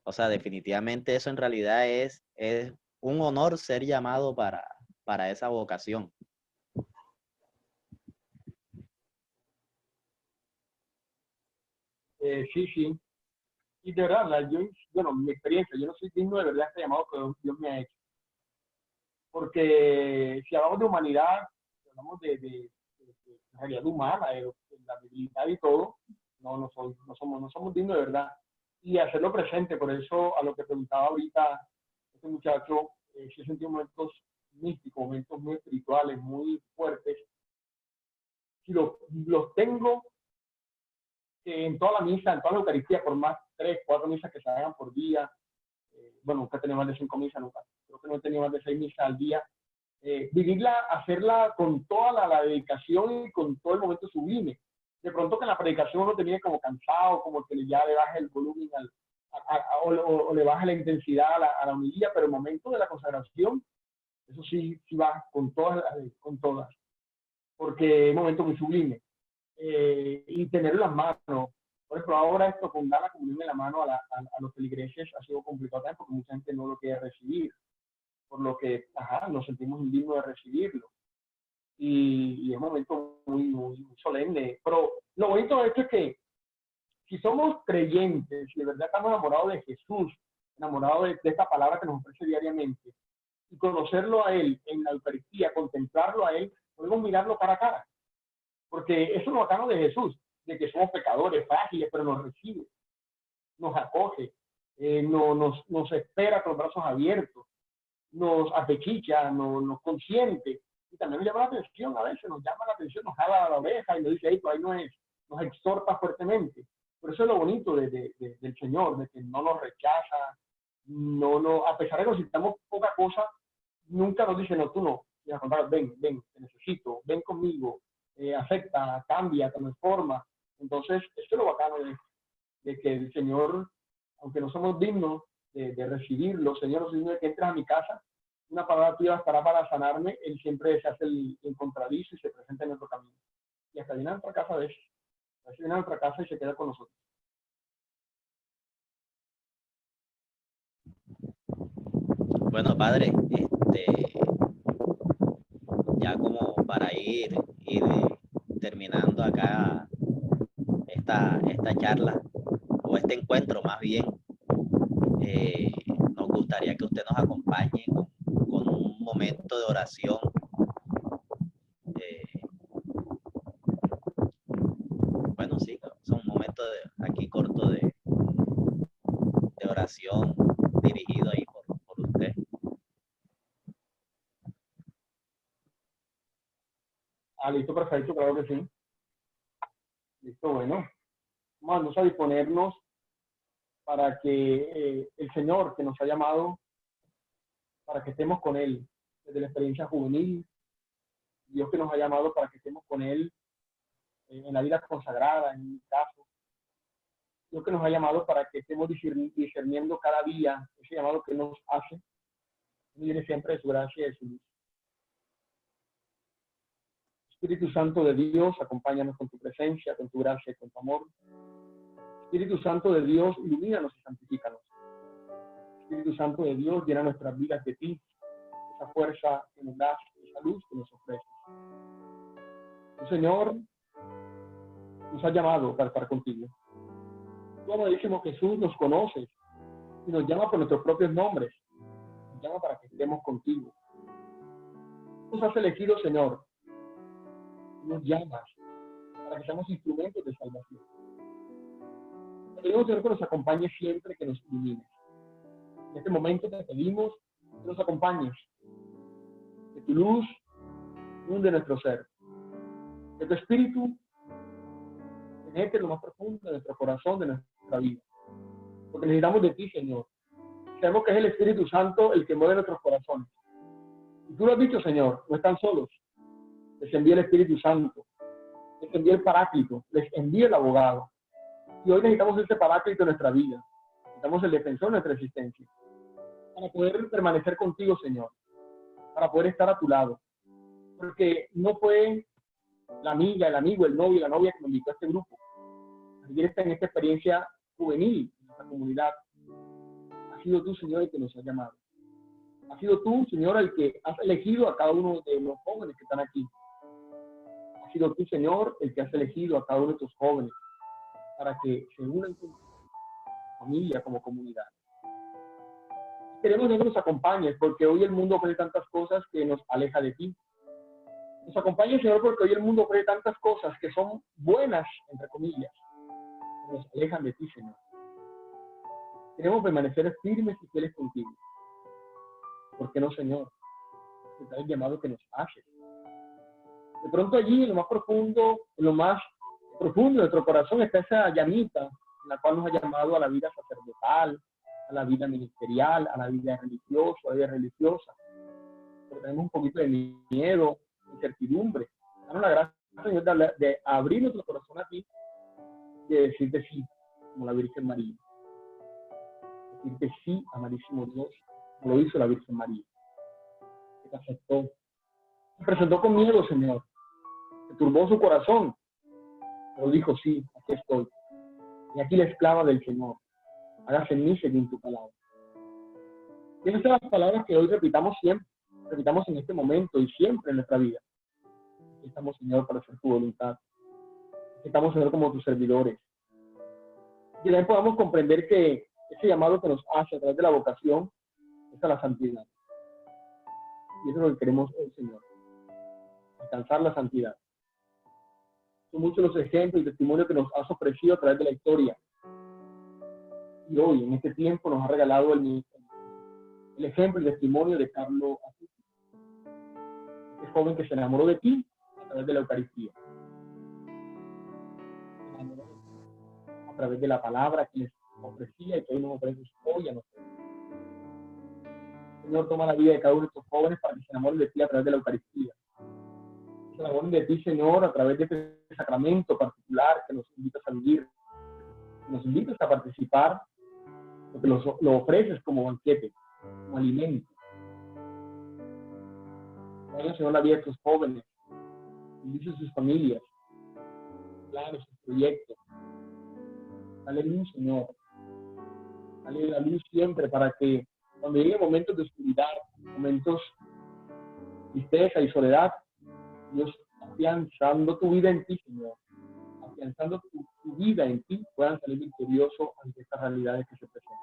O sea, definitivamente eso en realidad es un honor ser llamado para esa vocación. Sí, sí. Y de verdad, bueno, mi experiencia, yo no soy digno de verdad este llamado que Dios me ha hecho. Porque si hablamos de humanidad, si hablamos de realidad humana, de la debilidad y todo, no somos dignos de verdad. Y hacerlo presente, por eso a lo que preguntaba ahorita este muchacho, sí he sentido momentos místicos, momentos muy espirituales, muy fuertes. Si los tengo en toda la misa, en toda la Eucaristía, por más 3, 4 misas que se hagan por día, bueno, nunca he tenido más de 5 misas, nunca, creo que no he tenido más de 6 misas al día, vivirla, hacerla con toda la dedicación y con todo el momento sublime. De pronto que en la predicación uno termine como cansado, como que ya le baja el volumen o le baja la intensidad a la homilía, pero el momento de la consagración, eso sí, sí va con todas, porque es un momento muy sublime. Y tenerlo en las manos. Por ejemplo, ahora esto con dar la comunión en la mano a los feligreses ha sido complicado también porque mucha gente no lo quiere recibir, por lo que nos sentimos indignos de recibirlo. Y es un momento muy, muy, muy solemne. Pero lo bonito de esto es que si somos creyentes, si de verdad estamos enamorados de Jesús, enamorados de esta palabra que nos ofrece diariamente, y conocerlo a Él en la Eucaristía, contemplarlo a Él, podemos mirarlo cara a cara. Porque eso es lo bacano de Jesús, de que somos pecadores, frágiles, pero nos recibe, nos acoge, nos espera con los brazos abiertos, nos apechicha, nos consiente, y también nos llama la atención a veces, nos llama la atención, nos jala la oreja y nos dice, ahí, tú ahí no es, nos exhorta fuertemente. Por eso es lo bonito del Señor, de que no nos rechaza, a pesar de que necesitamos poca cosa, nunca nos dice, no, tú no, y al contrario, ven, te necesito, ven conmigo, acepta, cambia, transforma. Entonces, esto es lo bacano de que el Señor, aunque no somos dignos de recibirlo, Señor, no soy digno de que entres a mi casa, una palabra tuya bastará para sanarme, Él siempre se hace el contradicho y se presenta en nuestro camino. Y hasta viene a nuestra casa a veces viene a nuestra casa y se queda con nosotros. Bueno, padre, ya como para ir terminando acá esta charla, o este encuentro más bien, nos gustaría que usted nos acompañe con un momento de oración. Bueno, sí, es un momento aquí corto de oración dirigido ahí por usted. Listo, perfecto, claro que sí. Listo, bueno. Vamos a disponernos para que el Señor que nos ha llamado, para que estemos con Él desde la experiencia juvenil, Dios que nos ha llamado para que estemos con Él en la vida consagrada, en mi caso, Dios que nos ha llamado para que estemos discerniendo cada día ese llamado que nos hace, y viene siempre de su gracia y de su luz. Espíritu Santo de Dios, acompáñanos con tu presencia, con tu gracia y con tu amor. Espíritu Santo de Dios, ilumínanos y santifícanos. Espíritu Santo de Dios, llena nuestras vidas de ti, esa fuerza que nos das, esa luz que nos ofreces. El Señor nos ha llamado para estar contigo. Tú, amadísimo Jesús, nos conoces y nos llama por nuestros propios nombres. Nos llama para que estemos contigo. Nos has elegido, Señor. Nos llamas para que seamos instrumentos de salvación. Te pedimos, Señor, que nos acompañes siempre, que nos ilumines. En este momento te pedimos que nos acompañes, que tu luz inunde nuestro ser. Que tu espíritu penetre lo más profundo de nuestro corazón, de nuestra vida. Porque necesitamos de ti, Señor. Sabemos que es el Espíritu Santo el que mueve nuestros corazones. Y tú lo has dicho, Señor, no están solos. Les envía el Espíritu Santo, les envía el Paráclito, les envía el abogado. Y hoy necesitamos ese Paráclito en nuestra vida. Necesitamos el defensor de nuestra existencia. Para poder permanecer contigo, Señor. Para poder estar a tu lado. Porque no fue la amiga, el amigo, el novio, la novia que me invitó a este grupo. Vivir en esta experiencia juvenil en nuestra comunidad. Ha sido tú, Señor, el que nos ha llamado. Ha sido tú, Señor, el que has elegido a cada uno de los jóvenes que están aquí. Ha sido tú, Señor, el que has elegido a cada uno de estos jóvenes para que se unan con familia, como comunidad. Queremos que nos acompañes, porque hoy el mundo ofrece tantas cosas que nos aleja de ti. Nos acompañes, Señor, porque hoy el mundo ofrece tantas cosas que son buenas, entre comillas, que nos alejan de ti, Señor. Queremos permanecer firmes y fieles contigo. ¿Por qué no, Señor? Está el llamado que nos haces. De pronto allí, en lo más profundo de nuestro corazón, está esa llamita en la cual nos ha llamado a la vida sacerdotal, a la vida ministerial, a la vida religiosa. Pero tenemos un poquito de miedo, incertidumbre. Danos la gracia, Señor, de abrir nuestro corazón a ti y de decirte sí, como la Virgen María. Decirte sí, amadísimo Dios, como lo hizo la Virgen María. Que te aceptó. Se presentó con miedo, Señor. Se turbó su corazón. Pero dijo, sí, aquí estoy. Y aquí la esclava del Señor. Hágase en mí según tu palabra. Y esas son las palabras que hoy repitamos siempre. Repitamos en este momento y siempre en nuestra vida. Aquí estamos, Señor, para hacer tu voluntad. Aquí estamos, Señor, como tus servidores. Y también podamos comprender que ese llamado que nos hace a través de la vocación es a la santidad. Y eso es lo que queremos hoy, Señor. Alcanzar la santidad. Son muchos los ejemplos y testimonios que nos has ofrecido a través de la historia. Y hoy, en este tiempo, nos ha regalado el ejemplo y testimonio de Carlos Asís. Este joven que se enamoró de ti a través de la Eucaristía. A través de la palabra que les ofrecía y que hoy nos ofrece hoy a nosotros. Señor, toma la vida de cada uno de estos jóvenes para que se enamoren de ti a través de la Eucaristía. Se enamoren de ti, Señor, a través de este sacramento particular que nos invitas a vivir. Nos invitas a participar, porque lo ofreces como banquete, como alimento. Vaya, Señor, la vida de estos jóvenes, bendice sus familias, sus planes, sus proyectos. Dale luz, Señor. Dale la luz siempre para que cuando lleguen momentos de oscuridad, momentos de tristeza y soledad, Dios, afianzando tu vida en ti, Señor, afianzando tu vida en ti, puedan salir victoriosos ante estas realidades que se presentan.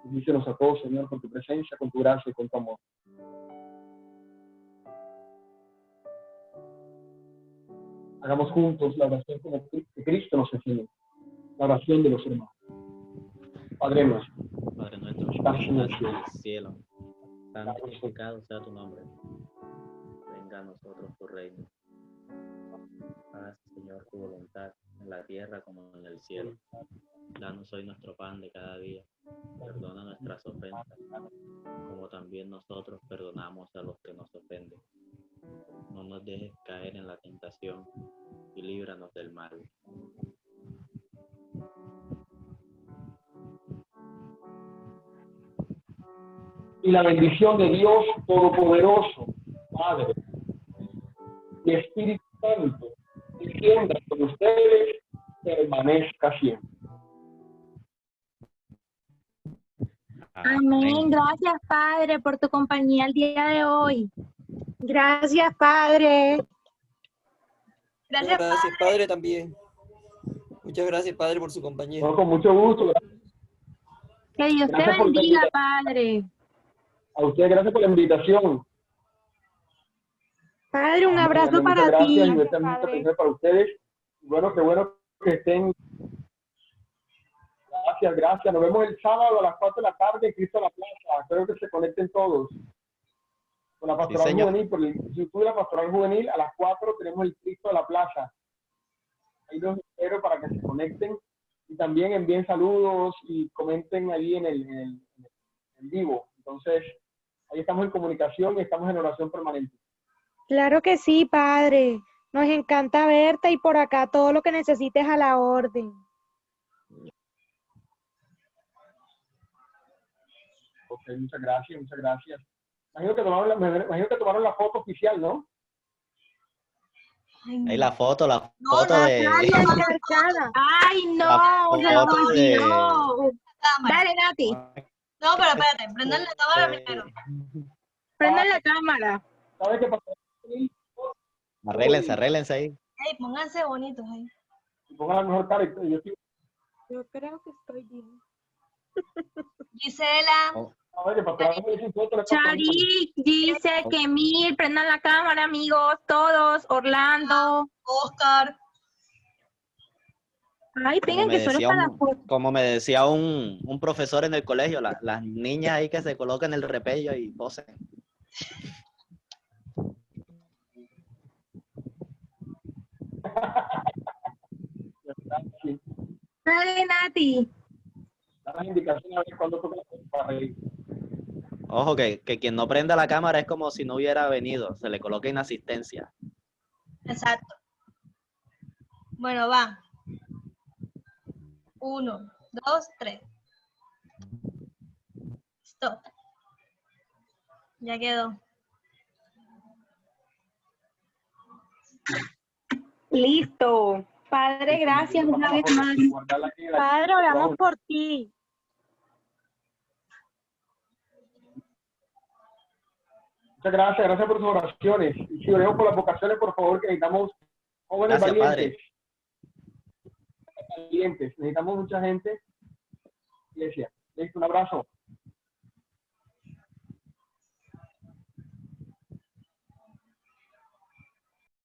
Bendícenos a todos, Señor, con tu presencia, con tu gracia y con tu amor. Hagamos juntos la oración que Cristo nos enseñó, la oración de los hermanos. Padre nuestro, Padre nuestro, que estás en el estás en cielo. el cielo, santificado sea tu nombre. Venga a nosotros tu reino. Haz, Señor, tu voluntad en la tierra como en el cielo. Danos hoy nuestro pan de cada día. Perdona nuestras ofensas, como también nosotros perdonamos a los que nos ofenden. No nos dejes caer en la tentación y líbranos del mal. Y la bendición de Dios Todopoderoso, Padre y Espíritu Santo, descienda con ustedes, permanezca siempre. Amén. Gracias, Padre, por tu compañía el día de hoy. Gracias, Padre. Gracias, Gracias, Padre, también. Muchas gracias, Padre, por su compañía. No, con mucho gusto. que Dios te Gracias por la bendiga, invitación. Padre. A ustedes, gracias por la invitación. Padre, un abrazo Muchas para gracias, ti. y mucha atención para ustedes. Bueno, qué bueno que estén. Gracias. Nos vemos el sábado a las 4 de la tarde en Cristo la Plaza. Espero que se conecten todos. con la Sí, pastoral señor. juvenil, por el YouTube de la pastoral juvenil, a las 4 tenemos el Cristo de la Plaza. Ahí los espero para que se conecten y también envíen saludos y comenten ahí en vivo. Entonces, ahí estamos en comunicación y estamos en oración permanente. Claro que sí, padre. Nos encanta verte y por acá todo lo que necesites a la orden. Ok, muchas gracias, muchas gracias. Imagino que tomaron la foto oficial, ¿no? Ahí la foto No, de... Ay, marcada. Ay, La no, se nos foto de... olvidó. Dale, Nati. No, pero espérate, prendan la cámara primero. Prendan la cámara. ¿Sabes qué pasó? Arréglense ahí. Ey, pónganse bonitos ahí. Pongan la mejor cara. Yo estoy... Yo creo que estoy bien. Gisela. ¿Sabes qué pasó? Charik dice que Mil, prendan la cámara, amigos, todos. Orlando. Oscar. Ay, vengan que solo está la foto. Como me decía un profesor en el colegio, las niñas ahí que se colocan el repello y posen. Dale, Nati. Da las indicaciones a ver cuándo toca la foto para reír. Ojo, que quien no prenda la cámara es como si no hubiera venido, se le coloca inasistencia. Exacto. Bueno, va. 1, 2, 3. Stop. Ya quedó. Listo. Padre, gracias una vez más. Padre, oramos por ti. Muchas gracias, gracias por sus oraciones. Y si oremos por las vocaciones, por favor, que necesitamos jóvenes Gracias, valientes. Valientes. Necesitamos mucha gente. Iglesia. Listo, un abrazo.